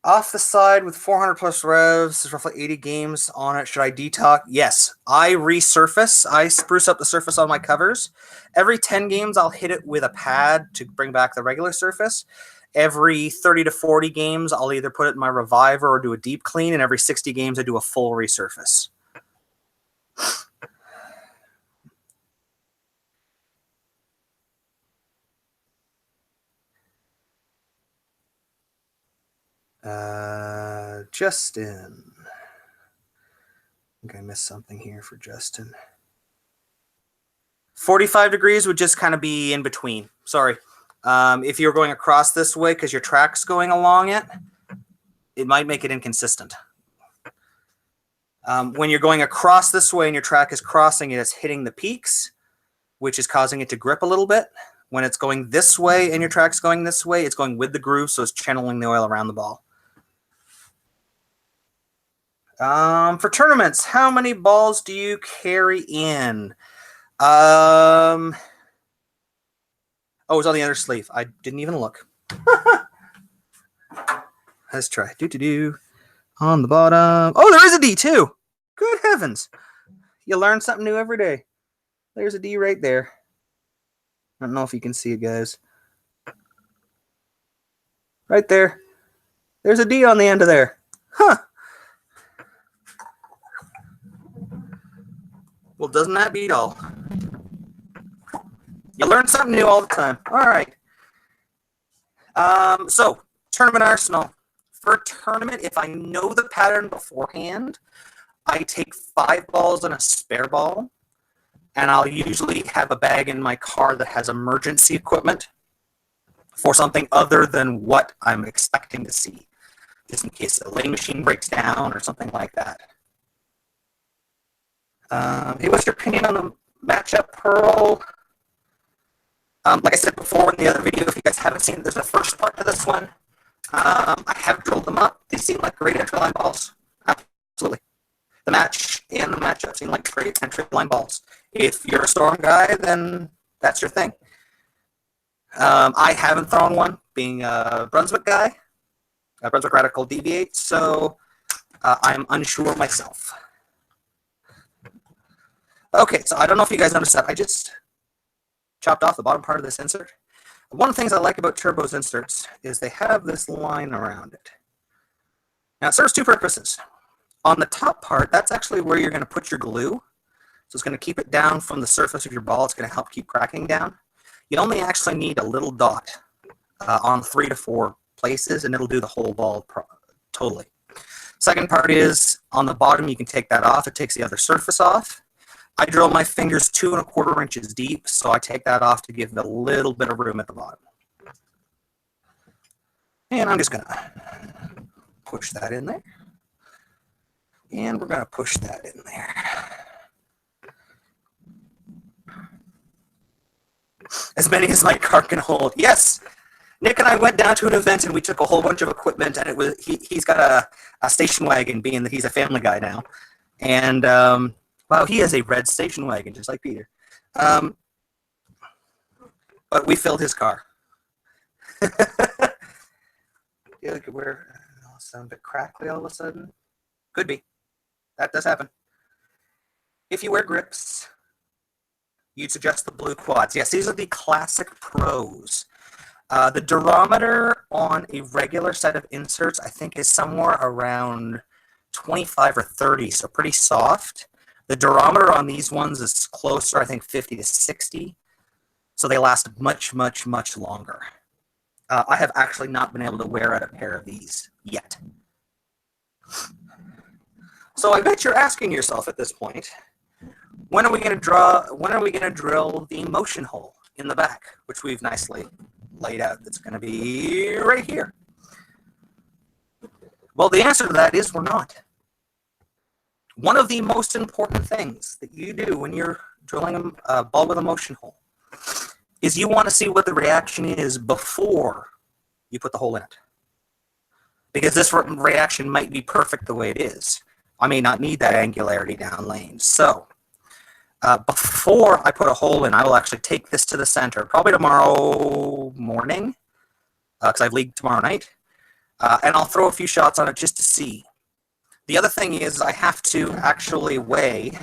Off the side with 400 plus revs, there's roughly 80 games on it. Should I detox? Yes. I resurface. I spruce up the surface on my covers. Every 10 games, I'll hit it with a pad to bring back the regular surface. Every 30 to 40 games, I'll either put it in my reviver or do a deep clean. And every 60 games, I do a full resurface. Justin. I think I missed something here for Justin. 45 degrees would just kind of be in between. Sorry. If you're going across this way because your track's going along it, it might make it inconsistent. When you're going across this way and your track is crossing it, it's hitting the peaks, which is causing it to grip a little bit. When it's going this way and your track's going this way, it's going with the groove, so it's channeling the oil around the ball. For tournaments, how many balls do you carry in? Oh, it's on the other sleeve. I didn't even look. Let's try. On the bottom. Oh, there is a D too. Good heavens. You learn something new every day. There's a D right there. I don't know if you can see it, guys. Right there. There's a D on the end of there. Huh. Well, doesn't that beat all? You learn something new all the time. All right. So, tournament arsenal. For a tournament, if I know the pattern beforehand, I take 5 balls and a spare ball, and I'll usually have a bag in my car that has emergency equipment for something other than what I'm expecting to see, just in case a lane machine breaks down or something like that. Hey, what's your opinion on the matchup Pearl? Like I said before in the other video, if you guys haven't seen it, there's a first part to this one. I have drilled them up. They seem like great entry line balls. Absolutely. The match and the matchup seem like great entry line balls. If you're a Storm guy, then that's your thing. I haven't thrown one, being a Brunswick guy, a Brunswick Radical DV8, so I'm unsure myself. Okay, so I don't know if you guys noticed that. I just chopped off the bottom part of this insert. One of the things I like about Turbo's inserts is they have this line around it. Now, it serves 2 purposes. On the top part, that's actually where you're going to put your glue. So it's going to keep it down from the surface of your ball. It's going to help keep cracking down. You only actually need a little dot on 3 to 4 places, and it'll do the whole ball totally. Second part is, on the bottom, you can take that off. It takes the other surface off. I drill my fingers 2 1/4 inches deep, so I take that off to give it a little bit of room at the bottom. And I'm just going to push that in there. And we're going to push that in there. As many as my car can hold. Yes! Nick and I went down to an event and we took a whole bunch of equipment, and it was he's got a station wagon, being that he's a family guy now. And wow, he has a red station wagon, just like Peter. But we filled his car. Yeah, look at where it sounds a bit crackly all of a sudden. Could be. That does happen. If you wear grips, you'd suggest the blue quads. Yes, these are the classic pros. The durometer on a regular set of inserts, I think, is somewhere around 25 or 30, so pretty soft. The durometer on these ones is closer, I think, 50 to 60, so they last much, much, much longer. I have actually not been able to wear out a pair of these yet. So I bet you're asking yourself at this point, when are we going to drill the motion hole in the back, which we've nicely laid out? That's going to be right here. Well, the answer to that is we're not. One of the most important things that you do when you're drilling a ball with a motion hole is you want to see what the reaction is before you put the hole in it. Because this reaction might be perfect the way it is. I may not need that angularity down lane. So before I put a hole in, I will actually take this to the center, probably tomorrow morning, because I have league tomorrow night, and I'll throw a few shots on it just to see. The other thing is I have to actually weigh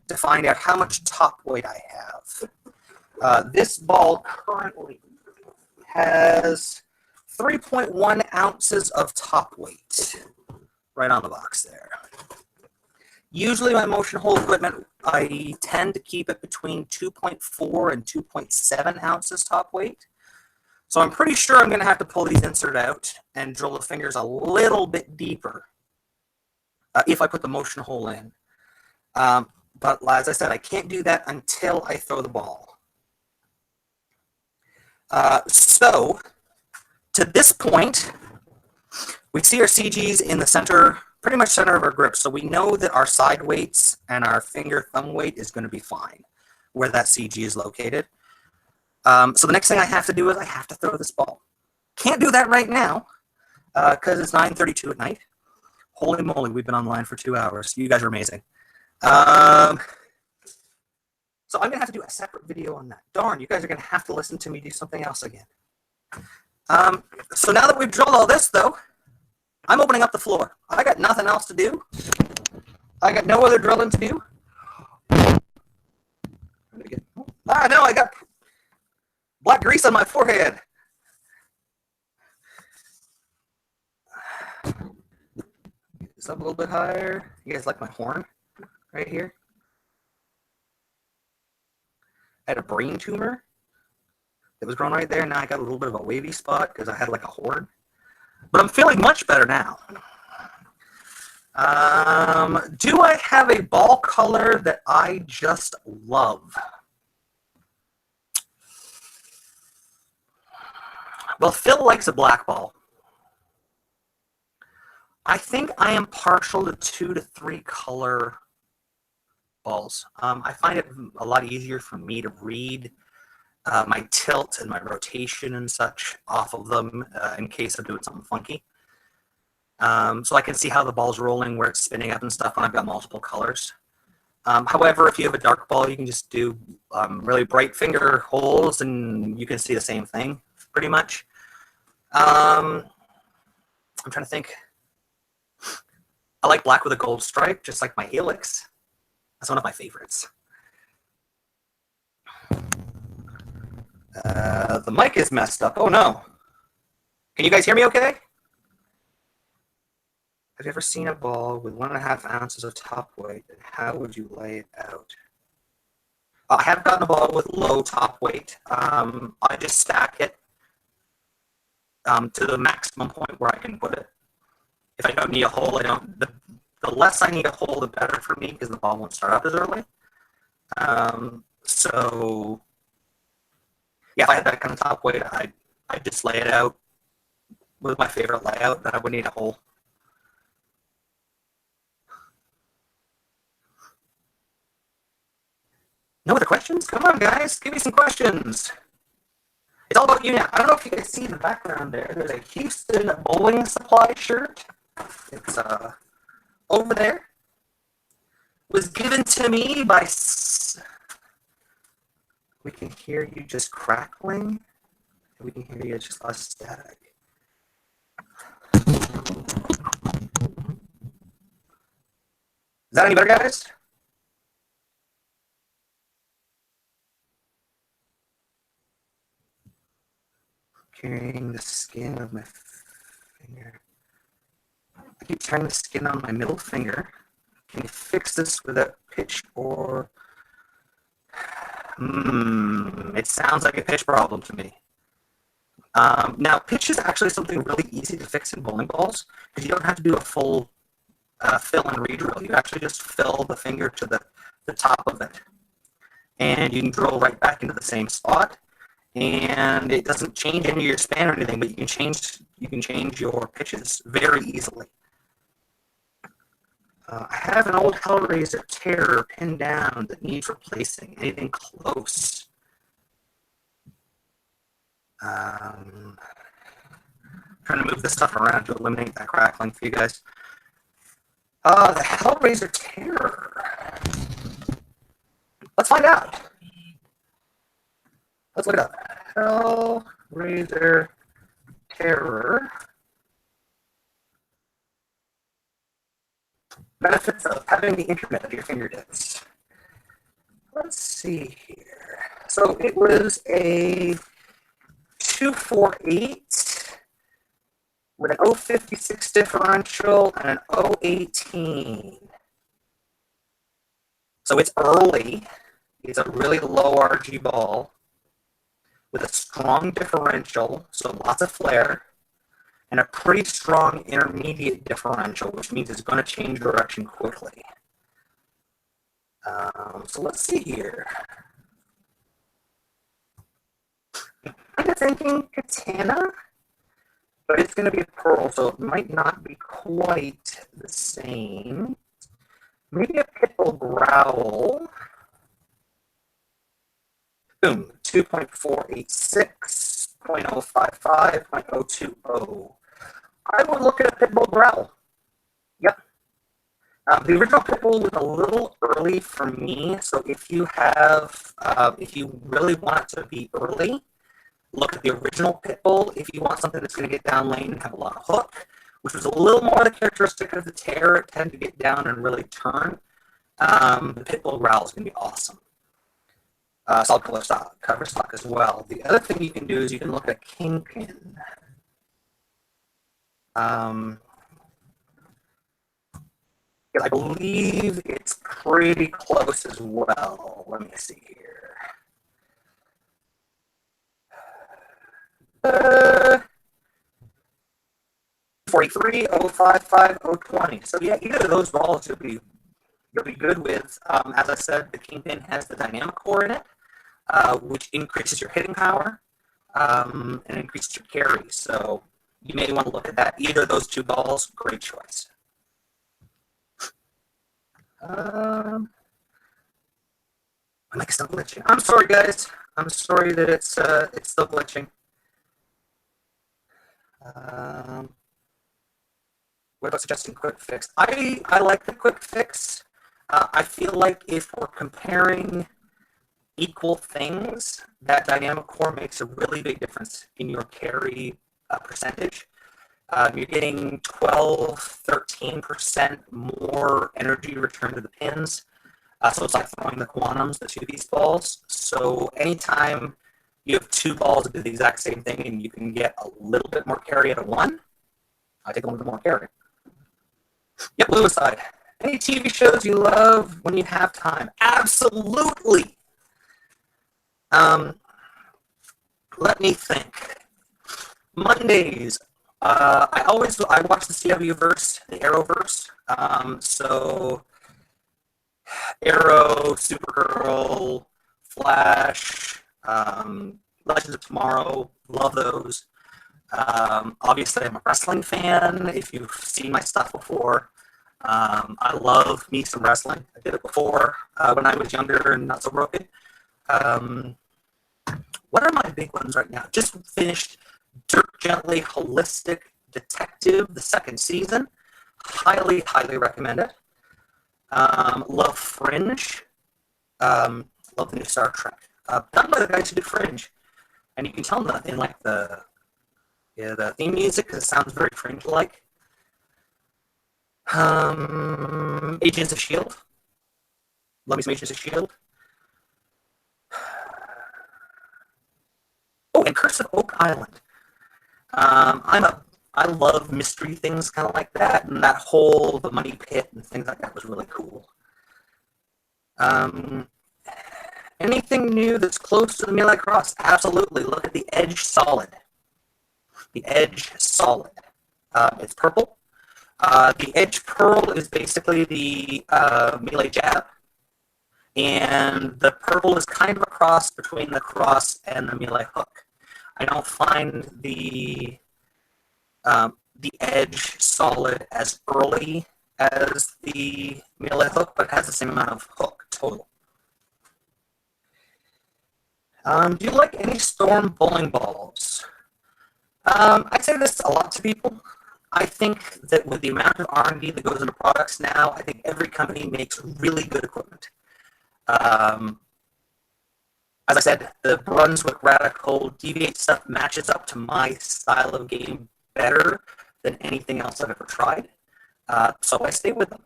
to find out how much top weight I have. This ball currently has 3.1 ounces of top weight right on the box there. Usually my motion hole equipment, I tend to keep it between 2.4 and 2.7 ounces top weight. So I'm pretty sure I'm going to have to pull these insert out and drill the fingers a little bit deeper if I put the motion hole in. But as I said, I can't do that until I throw the ball. So to this point, we see our CGs in the center, pretty much center of our grip. So we know that our side weights and our finger thumb weight is going to be fine where that CG is located. So the next thing I have to do is I have to throw this ball. Can't do that right now because it's 9:32 at night. Holy moly, we've been online for 2 hours. You guys are amazing. So I'm going to have to do a separate video on that. Darn, you guys are going to have to listen to me do something else again. So now that we've drilled all this, though, I'm opening up the floor. I got nothing else to do. I got no other drilling to do. No, I got black grease on my forehead. Get this up a little bit higher. You guys like my horn right here? I had a brain tumor that was growing right there. Now I got a little bit of a wavy spot because I had like a horn. But I'm feeling much better now. Do I have a ball color that I just love? Well, Phil likes a black ball. I think I am partial to 2 to 3 color balls. I find it a lot easier for me to read my tilt and my rotation and such off of them in case I'm doing something funky. So I can see how the ball's rolling, where it's spinning up and stuff when I've got multiple colors. However, if you have a dark ball, you can just do really bright finger holes and you can see the same thing pretty much. I'm trying to think. I like black with a gold stripe, just like my Helix. That's one of my favorites. The mic is messed up. Oh no. Can you guys hear me okay? Have you ever seen a ball with 1.5 ounces of top weight? And how would you lay it out? I have gotten a ball with low top weight. I just stack it to the maximum point where I can put it. If I don't need a hole, I don't. The less I need a hole, the better for me because the ball won't start up as early. So yeah, if I had that kind of top weight, I'd just lay it out with my favorite layout, and I wouldn't need a hole. No other questions? Come on, guys, give me some questions. It's all about you now. I don't know if you guys see in the background there. There's a Houston Bowling Supply shirt. It's over there. Was given to me by. We can hear you just crackling. We can hear you just a static. Is that any better, guys? Carrying the skin of my finger. I keep tearing the skin on my middle finger. Can you fix this without pitch or... It sounds like a pitch problem to me. Now, pitch is actually something really easy to fix in bowling balls because you don't have to do a full fill and re-drill. You actually just fill the finger to the top of it. And you can drill right back into the same spot. And it doesn't change any of your span or anything, but you can change your pitches very easily. I have an old Hellraiser Terror pinned down that needs replacing. Anything close? Trying to move this stuff around to eliminate that crackling for you guys. The Hellraiser Terror. Let's find out. Let's look it up. Hellraiser Terror. Benefits of having the internet at your fingertips. Let's see here. So it was a 248 with an 056 differential and an 018. So it's early. It's a really low RG ball. with a strong differential, so lots of flare, and a pretty strong intermediate differential, which means it's going to change direction quickly. So let's see here. I'm kind of thinking Katana, but it's going to be a pearl, so it might not be quite the same. Maybe a Pitbull Growl. Boom, 2.486, 0.055, 0.020. I would look at a Pitbull Growl. Yep. The original Pitbull was a little early for me, so if you have, if you really want it to be early, look at the original Pitbull. If you want something that's going to get down lane and have a lot of hook, which was a little more the characteristic of the Terror, it tend to get down and really turn. The Pitbull Growl is going to be awesome. Solid color stock, cover stock as well. The other thing you can do is you can look at Kingpin. I believe it's pretty close as well. Let me see here. 43, 055, 020. So yeah, either of those balls you'll be good with. As I said, the Kingpin has the dynamic core in it, which increases your hitting power and increases your carry. So you may want to look at that. Either of those two balls, great choice. My mic is still glitching. I'm sorry, guys. I'm sorry that it's still glitching. What about suggesting quick fix? I like the quick fix. I feel like if we're comparing equal things, that dynamic core makes a really big difference in your carry percentage. You're getting 12, 13% more energy return to the pins. So it's like throwing the quantums, the two-piece balls. So anytime you have two balls that do the exact same thing and you can get a little bit more carry out of one, I take a little bit more carry. Yep, Blue aside. Any TV shows you love when you have time? Absolutely. Let me think. Mondays. I watch the CW-verse, the Arrowverse. So Arrow, Supergirl, Flash, Legends of Tomorrow, love those. Obviously, I'm a wrestling fan. If you've seen my stuff before, I love me some wrestling. I did it before when I was younger and not so broken. What are my big ones right now? Just finished Dirk Gently Holistic Detective, the second season. Highly, highly recommend it. Love Fringe. Love the new Star Trek. Done by the guys who did Fringe. And you can tell in like the theme music because it sounds very Fringe-like. Agents of S.H.I.E.L.D. Love me some Agents of S.H.I.E.L.D. Oh, and Curse of Oak Island. I love mystery things kind of like that, and that whole the money pit and things like that was really cool. Anything new that's close to the Melee Cross? Absolutely. Look at the Edge Solid. The Edge Solid. It's purple. The Edge Pearl is basically the Melee Jab. And the purple is kind of a cross between the cross and the Melee Hook. I don't find the Edge Solid as early as the Melee Hook, but it has the same amount of hook total. Do you like any Storm bowling balls? I say this a lot to people. I think that with the amount of R&D that goes into products now, I think every company makes really good equipment. As I said, the Brunswick Radical Deviate stuff matches up to my style of game better than anything else I've ever tried. So I stay with them.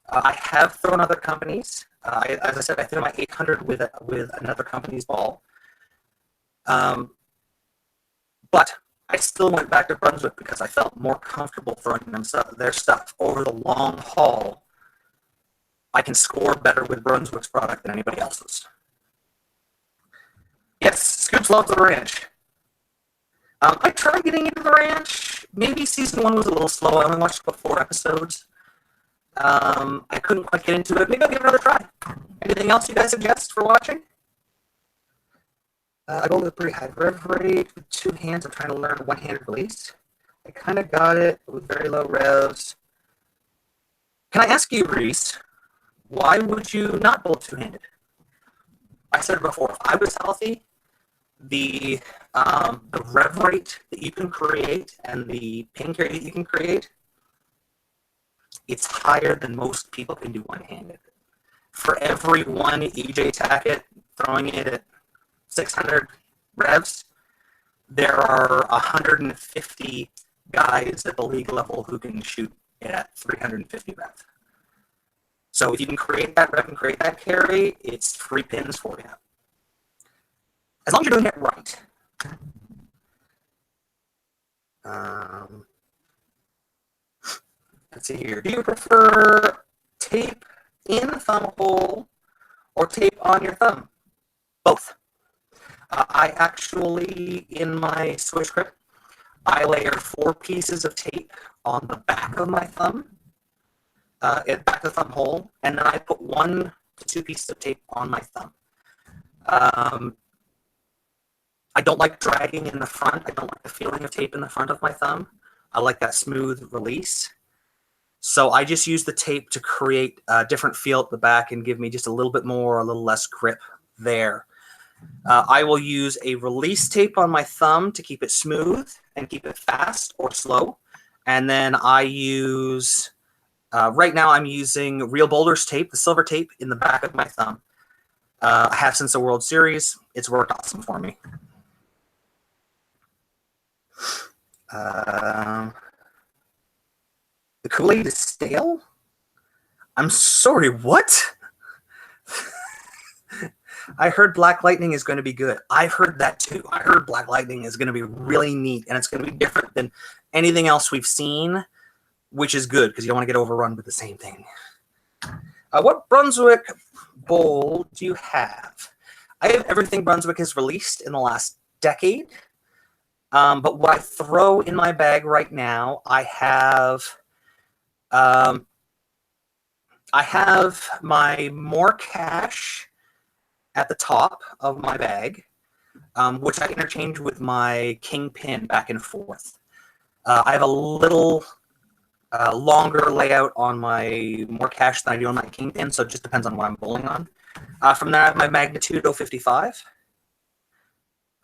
I have thrown other companies. As I said, I threw my 800 with another company's ball. But I still went back to Brunswick because I felt more comfortable throwing their stuff over the long haul. I can score better with Brunswick's product than anybody else's. Yes, Scoops loves the ranch. I tried getting into the ranch. Maybe season 1 was a little slow. I only watched about 4 episodes. I couldn't quite get into it. Maybe I'll give it another try. Anything else you guys suggest for watching? I go with a pretty high rev rate with 2 hands. I'm trying to learn one-handed release. I kind of got it with very low revs. Can I ask you, Reese, why would you not bowl two-handed? I said it before, if I was healthy, the rev rate that you can create and the ping carry that you can create, it's higher than most people can do one-handed. For every one EJ Tackett throwing it at 600 revs, there are 150 guys at the league level who can shoot at 350 rev. So if you can create that rev and create that carry, it's free pins for you. As long as you're doing it right. Let's see here. Do you prefer tape in the thumb hole or tape on your thumb? Both. I actually, in my Swish grip, I layer 4 pieces of tape on the back of my thumb, at the back of the thumb hole, and then I put 1 to 2 pieces of tape on my thumb. I don't like dragging in the front. I don't like the feeling of tape in the front of my thumb. I like that smooth release. So I just use the tape to create a different feel at the back and give me just a little bit more, a little less grip there. I will use a release tape on my thumb to keep it smooth and keep it fast or slow. And then I use, right now I'm using Real Boulders tape, the silver tape in the back of my thumb. I have since the World Series. It's worked awesome for me. The Kool-Aid is stale? I'm sorry, what? I heard Black Lightning is going to be good. I've heard that too. I heard Black Lightning is going to be really neat, and it's going to be different than anything else we've seen, which is good because you don't want to get overrun with the same thing. What Brunswick bowl do you have? I have everything Brunswick has released in the last decade. But what I throw in my bag right now, I have my More Cash at the top of my bag, which I interchange with my Kingpin back and forth. I have a little longer layout on my More Cash than I do on my Kingpin, so it just depends on what I'm bowling on. From there, I have my Magnitude 055.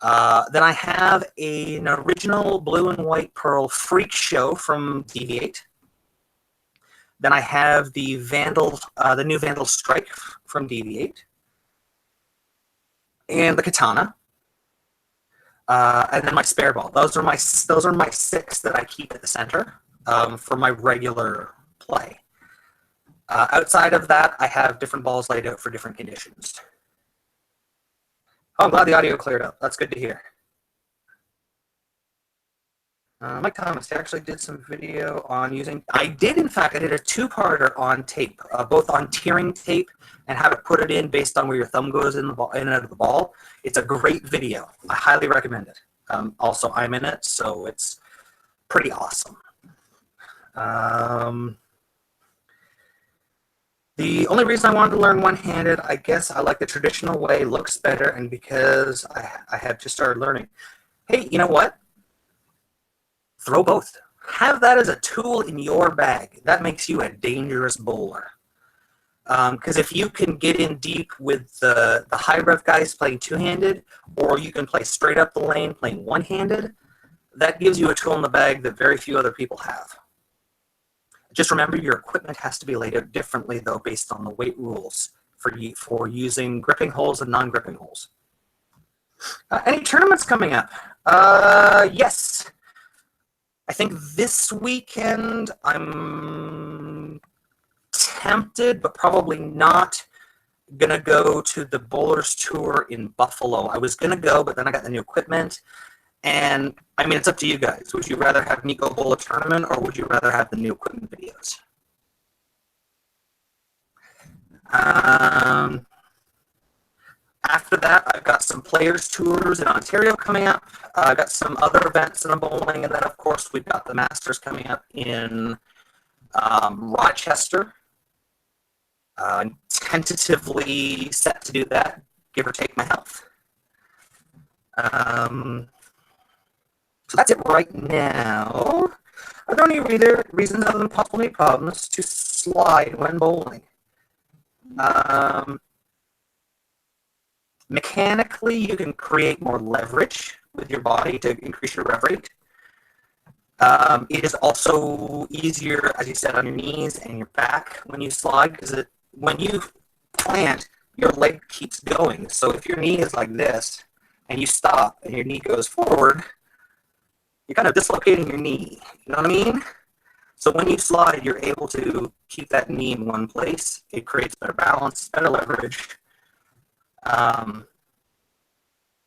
Then I have an original blue and white pearl Freak Show from Deviate. Then I have the Vandal, the new Vandal Strike from Deviate, and the Katana, and then my spare ball. Those are my 6 that I keep at the center for my regular play. Outside of that, I have different balls laid out for different conditions. Oh, I'm glad the audio cleared up. That's good to hear. Mike Thomas, he actually did some video on using... I did, in fact. I did a 2-parter on tape, both on tearing tape and how to put it in based on where your thumb goes in the ball, in and out of the ball. It's a great video. I highly recommend it. Also, I'm in it, so it's pretty awesome. The only reason I wanted to learn one-handed, I guess I like the traditional way, looks better, and because I have just started learning. Hey, you know what? Throw both. Have that as a tool in your bag. That makes you a dangerous bowler. Because if you can get in deep with the high rev guys playing two-handed, or you can play straight up the lane playing one-handed, that gives you a tool in the bag that very few other people have. Just remember, your equipment has to be laid out differently, though, based on the weight rules for using gripping holes and non-gripping holes. Any tournaments coming up? Yes. I think this weekend I'm tempted, but probably not going to go to the Bowlers Tour in Buffalo. I was going to go, but then I got the new equipment. And, I mean, it's up to you guys. Would you rather have me go bowl a tournament, or would you rather have the new equipment videos? After that, I've got some players tours in Ontario coming up. I've got some other events that I'm bowling, and then of course we've got the Masters coming up in Rochester. Tentatively set to do that, give or take my health. So that's it right now. Are there any reasons other than possible knee problems to slide when bowling? Mechanically, you can create more leverage with your body to increase your rev rate. It is also easier, as you said, on your knees and your back when you slide, because when you plant, your leg keeps going. So if your knee is like this and you stop and your knee goes forward, you're kind of dislocating your knee. You know what I mean? So when you slide, you're able to keep that knee in one place. It creates better balance, better leverage.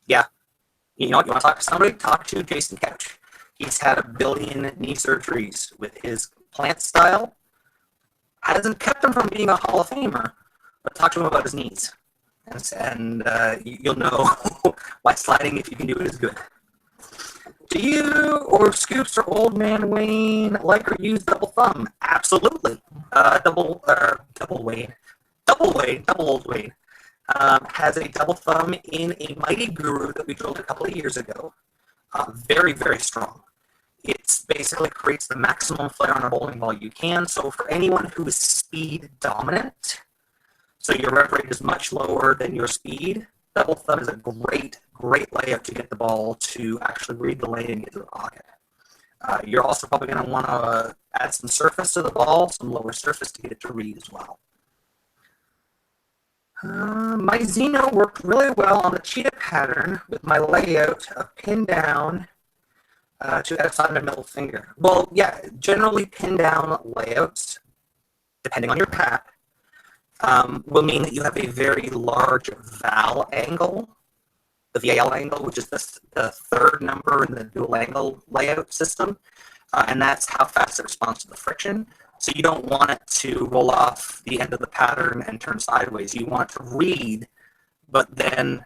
Yeah. You know what? You want to talk to somebody? Talk to Jason Couch. He's had 1 billion knee surgeries with his plant style. Hasn't kept him from being a Hall of Famer, but talk to him about his knees. And you'll know why sliding, if you can do it, is good. Do you or Scoops or Old Man Wayne like or use double thumb? Absolutely. Double Old Wayne has a double thumb in a Mighty Guru that we drilled a couple of years ago. Very, very strong. It basically creates the maximum flare on a bowling ball you can. So for anyone who is speed dominant, so your rev rate is much lower than your speed, double thumb is a great layout to get the ball to actually read the lane and get to the pocket. You're also probably going to want to add some surface to the ball, some lower surface to get it to read as well. My Xeno worked really well on the cheetah pattern with my layout of pin down to outside my middle finger. Well, yeah, generally pin down layouts, depending on your path, will mean that you have a very large VAL angle, the VAL angle, which is the third number in the dual angle layout system, and that's how fast it responds to the friction. So you don't want it to roll off the end of the pattern and turn sideways. You want it to read, but then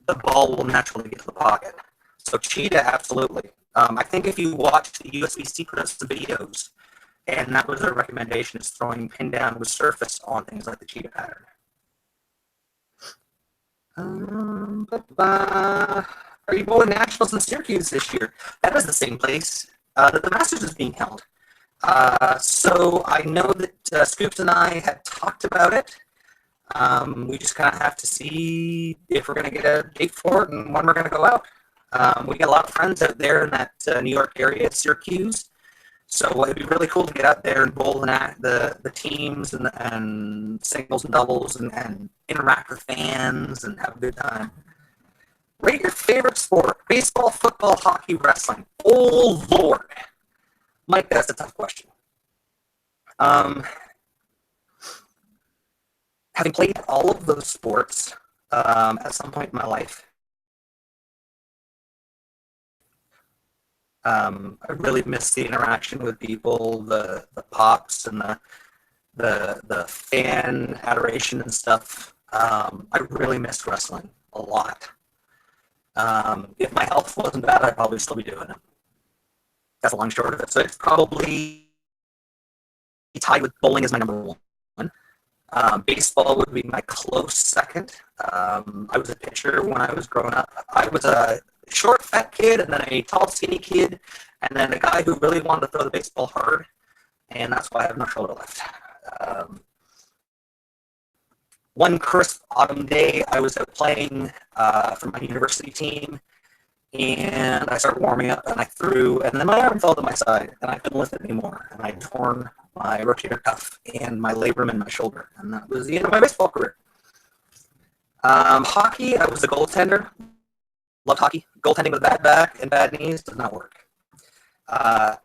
the ball will naturally get to the pocket. So cheetah, absolutely. I think if you watch the USBC put us some videos, and that was their recommendation, is throwing pin down with surface on things like the cheetah pattern. Are you bowling nationals in Syracuse this year? That is the same place that the Masters is being held. So I know that Scoops and I had talked about it. We just kind of have to see if we're going to get a date for it and when we're going to go out. We got a lot of friends out there in that New York area, Syracuse. So it'd be really cool to get out there and bowl the teams and singles and doubles and interact with fans and have a good time. Rate your favorite sport: baseball, football, hockey, wrestling. Oh, Lord. Mike, that's a tough question. Having played all of those sports at some point in my life, I really miss the interaction with people, the pops and the fan adoration and stuff. I really miss wrestling a lot. If my health wasn't bad, I'd probably still be doing it. That's a long short of it. So it's probably tied with bowling as my number one. Baseball would be my close second. I was a pitcher when I was growing up. I was a short, fat kid, and then a tall, skinny kid, and then a guy who really wanted to throw the baseball hard, and that's why I have no shoulder left. One crisp autumn day, I was out playing for my university team, and I started warming up, and I threw, and then my arm fell to my side, and I couldn't lift it anymore, and I torn my rotator cuff and my labrum in my shoulder, and that was the end of my baseball career. Hockey, I was a goaltender. Loved hockey. Goaltending with a bad back and bad knees does not work.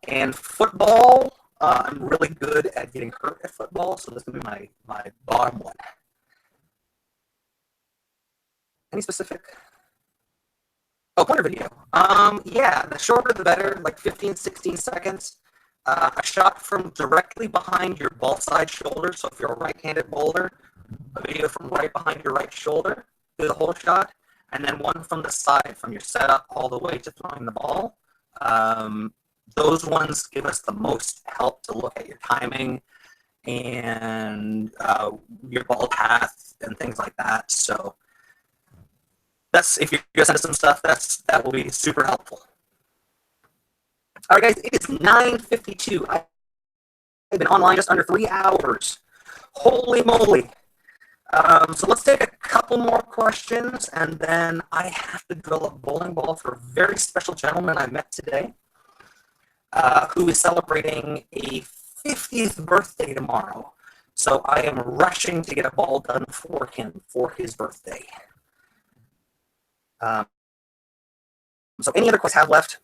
And football, I'm really good at getting hurt at football, so this is going to be my bottom one. Any specific? Oh, pointer video. Yeah, the shorter the better, like 15, 16 seconds. A shot from directly behind your ball side shoulder. So if you're a right-handed bowler, a video from right behind your right shoulder. do the whole shot, and then one from the side, from your setup all the way to throwing the ball. Those ones give us the most help to look at your timing and your ball path and things like that. So that's, if you're gonna send us some stuff, that will be super helpful. All right, guys, it is 9:52. I've been online just under 3 hours. Holy moly. So let's take a couple more questions, and then I have to drill a bowling ball for a very special gentleman I met today, who is celebrating a 50th birthday tomorrow. So I am rushing to get a ball done for him for his birthday. So any other questions I have left?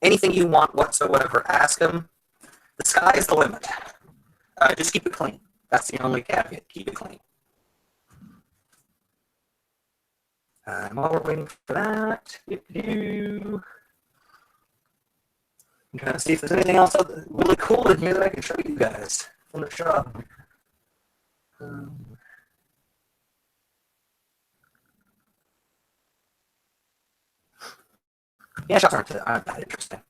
Anything you want whatsoever, ask him. The sky is the limit. Just keep it clean. That's the only caveat. Keep it clean. While we're waiting for that, I'm trying to see if there's anything else really cool in here that I can show you guys from the shop. Yeah, shots aren't that interesting.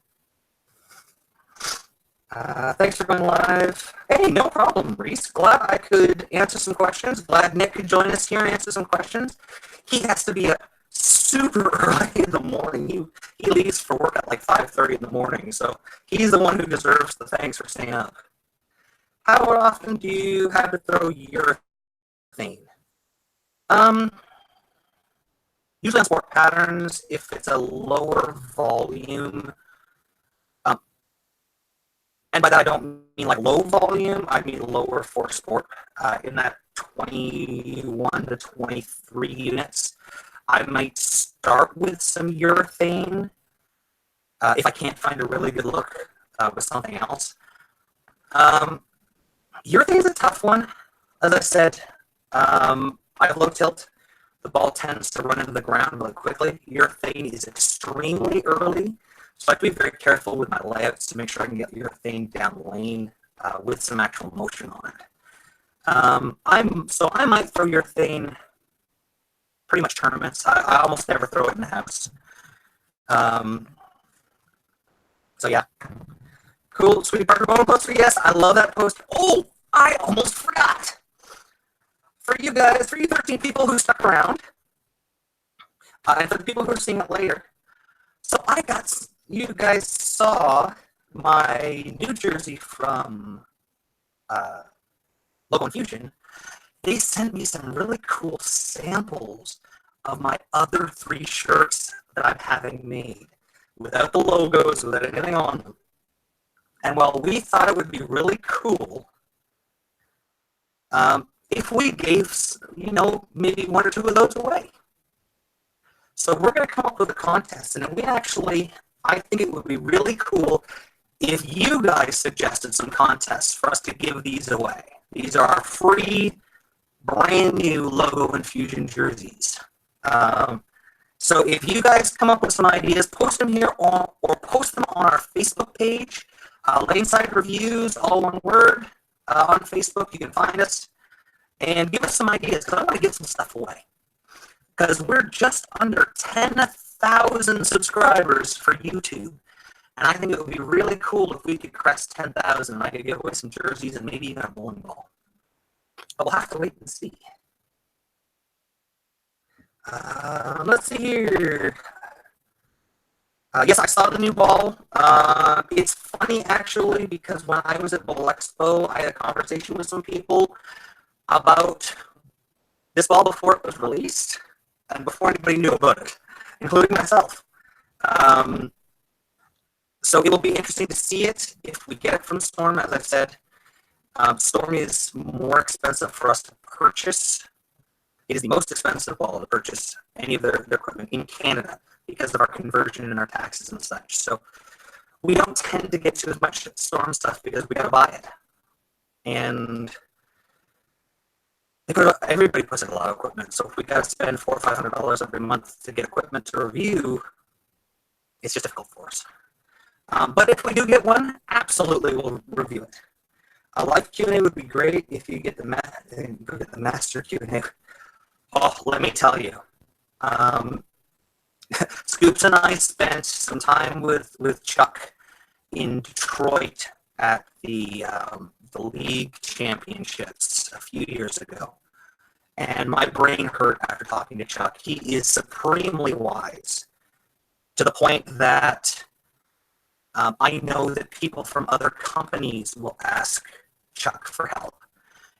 Thanks for going live. Hey, no problem, Reese. Glad I could answer some questions. Glad Nick could join us here and answer some questions. He has to be up super early in the morning. He leaves for work at like 5:30 in the morning, so he's the one who deserves the thanks for staying up. How often do you have to throw urethane? Usually on sport patterns, if it's a lower volume, and by that I don't mean like low volume, I mean lower for sport, in that 21 to 23 units. I might start with some urethane if I can't find a really good look with something else. Urethane is a tough one. As I said, I have low tilt. The ball tends to run into the ground really quickly. Urethane is extremely early, so I have to be very careful with my layouts to make sure I can get urethane down the lane with some actual motion on it. So I might throw urethane pretty much tournaments. I almost never throw it in the house. So yeah. Cool, sweet Parker Bone poster. Yes, I love that poster. Oh, I almost forgot. For you guys, for you 13 people who stuck around, and for the people who are seeing it later. So you guys saw my new jersey from Logo Infusion. They sent me some really cool samples of my other 3 shirts that I'm having made, without the logos, without anything on them. And while we thought it would be really cool, if we gave, maybe 1 or 2 of those away. So we're going to come up with a contest, and I think it would be really cool if you guys suggested some contests for us to give these away. These are our free, brand new Logo Infusion jerseys. So if you guys come up with some ideas, post them here or post them on our Facebook page, Laneside Reviews, all one word, on Facebook. You can find us. And give us some ideas, because I want to give some stuff away. Because we're just under 10,000 subscribers for YouTube. And I think it would be really cool if we could crest 10,000 and I could give away some jerseys and maybe even a bowling ball. But we'll have to wait and see. Let's see here. Yes, I saw the new ball. It's funny, actually, because when I was at Bowl Expo, I had a conversation with some people about this ball before it was released and before anybody knew about it, including myself. So it will be interesting to see it if we get it from Storm. As I've said, Storm is more expensive for us to purchase. It is the most expensive ball to purchase any of their equipment in Canada because of our conversion and our taxes and such. So we don't tend to get to as much Storm stuff because we got to buy it. And everybody puts in a lot of equipment, so if we got to spend $400 or $500 every month to get equipment to review, it's just difficult for us. But if we do get one, absolutely we'll review it. A live Q&A would be great if you get the master Q&A. Oh, let me tell you. Scoops and I spent some time with Chuck in Detroit at the league championships a few years ago. And my brain hurt after talking to Chuck. He is supremely wise to the point that I know that people from other companies will ask Chuck for help.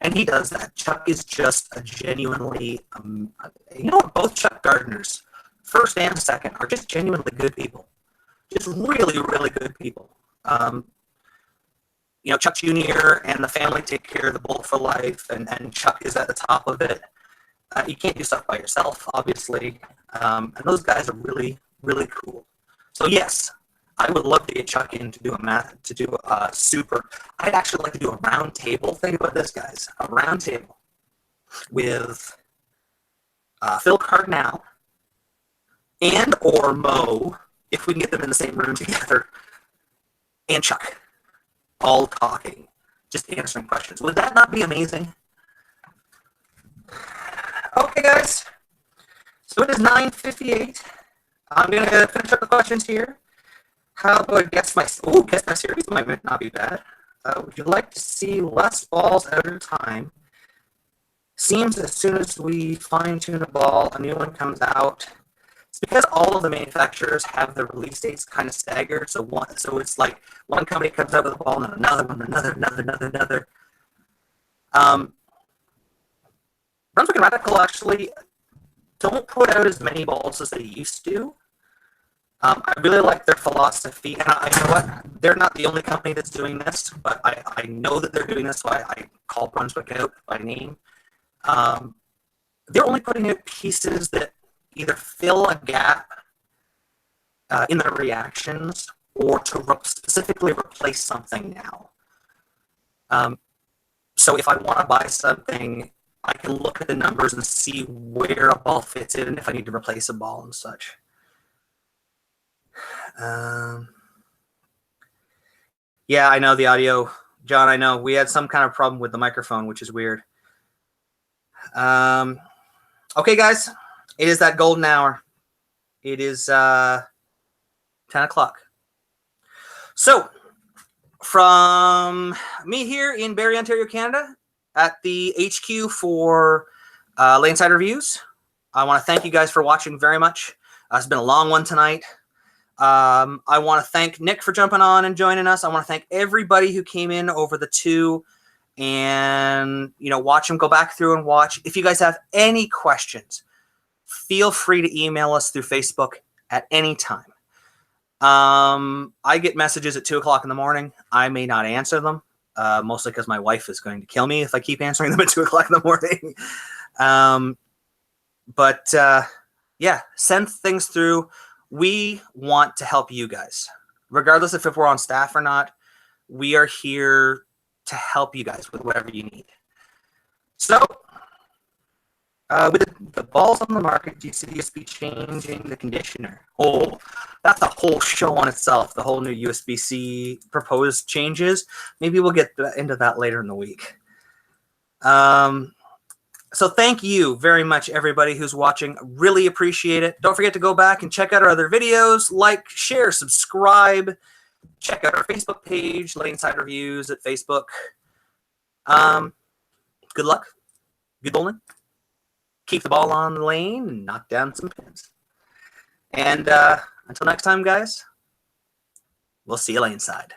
And he does that. Chuck is just a genuinely, both Chuck Gardners, first and second, are just genuinely good people. Just really, really good people. Chuck Jr. and the family take care of the Bolt for Life, and Chuck is at the top of it. You can't do stuff by yourself, obviously. And those guys are really, really cool. So yes, I would love to get Chuck in to do a super. I'd actually like to do a round table. Think about this, guys. A round table with Phil Cardinal and or Mo, if we can get them in the same room together, and Chuck, all talking, just answering questions. Would that not be amazing? Okay, guys. So it is 9:58. I'm going to finish up the questions here. How about guess my series might not be bad. Would you like to see less balls out at a time? Seems as soon as we fine-tune a ball, a new one comes out. It's because all of the manufacturers have their release dates kind of staggered. So it's like one company comes out with a ball, and then another one, another. Brunswick and Radical actually don't put out as many balls as they used to. I really like their philosophy, and I know what, they're not the only company that's doing this, but I know that they're doing this, so I call Brunswick out by name. They're only putting out pieces that either fill a gap in their reactions or to specifically replace something now. So if I want to buy something, I can look at the numbers and see where a ball fits in and if I need to replace a ball and such. Yeah, I know the audio. John, I know. We had some kind of problem with the microphone, which is weird. Okay, guys. It is that golden hour. It is 10 o'clock. So, from me here in Barrie, Ontario, Canada, at the HQ for Laneside Reviews, I want to thank you guys for watching very much. It's been a long one tonight. I want to thank Nick for jumping on and joining us. I want to thank everybody who came in over the two and, watch them, go back through and watch. If you guys have any questions, feel free to email us through Facebook at any time. I get messages at 2 o'clock in the morning. I may not answer them, mostly because my wife is going to kill me if I keep answering them at 2 o'clock in the morning. Yeah, send things through. We want to help you guys. Regardless if we're on staff or not, we are here to help you guys with whatever you need. So, with the balls on the market, do you see the USB changing the conditioner? Oh, that's a whole show on itself, the whole new USB-C proposed changes. Maybe we'll get into that later in the week. So thank you very much, everybody who's watching. Really appreciate it. Don't forget to go back and check out our other videos. Like, share, subscribe. Check out our Facebook page, Laneside Reviews at Facebook. Good luck. Good bowling. Keep the ball on the lane and knock down some pins. And until next time, guys, we'll see you Laneside.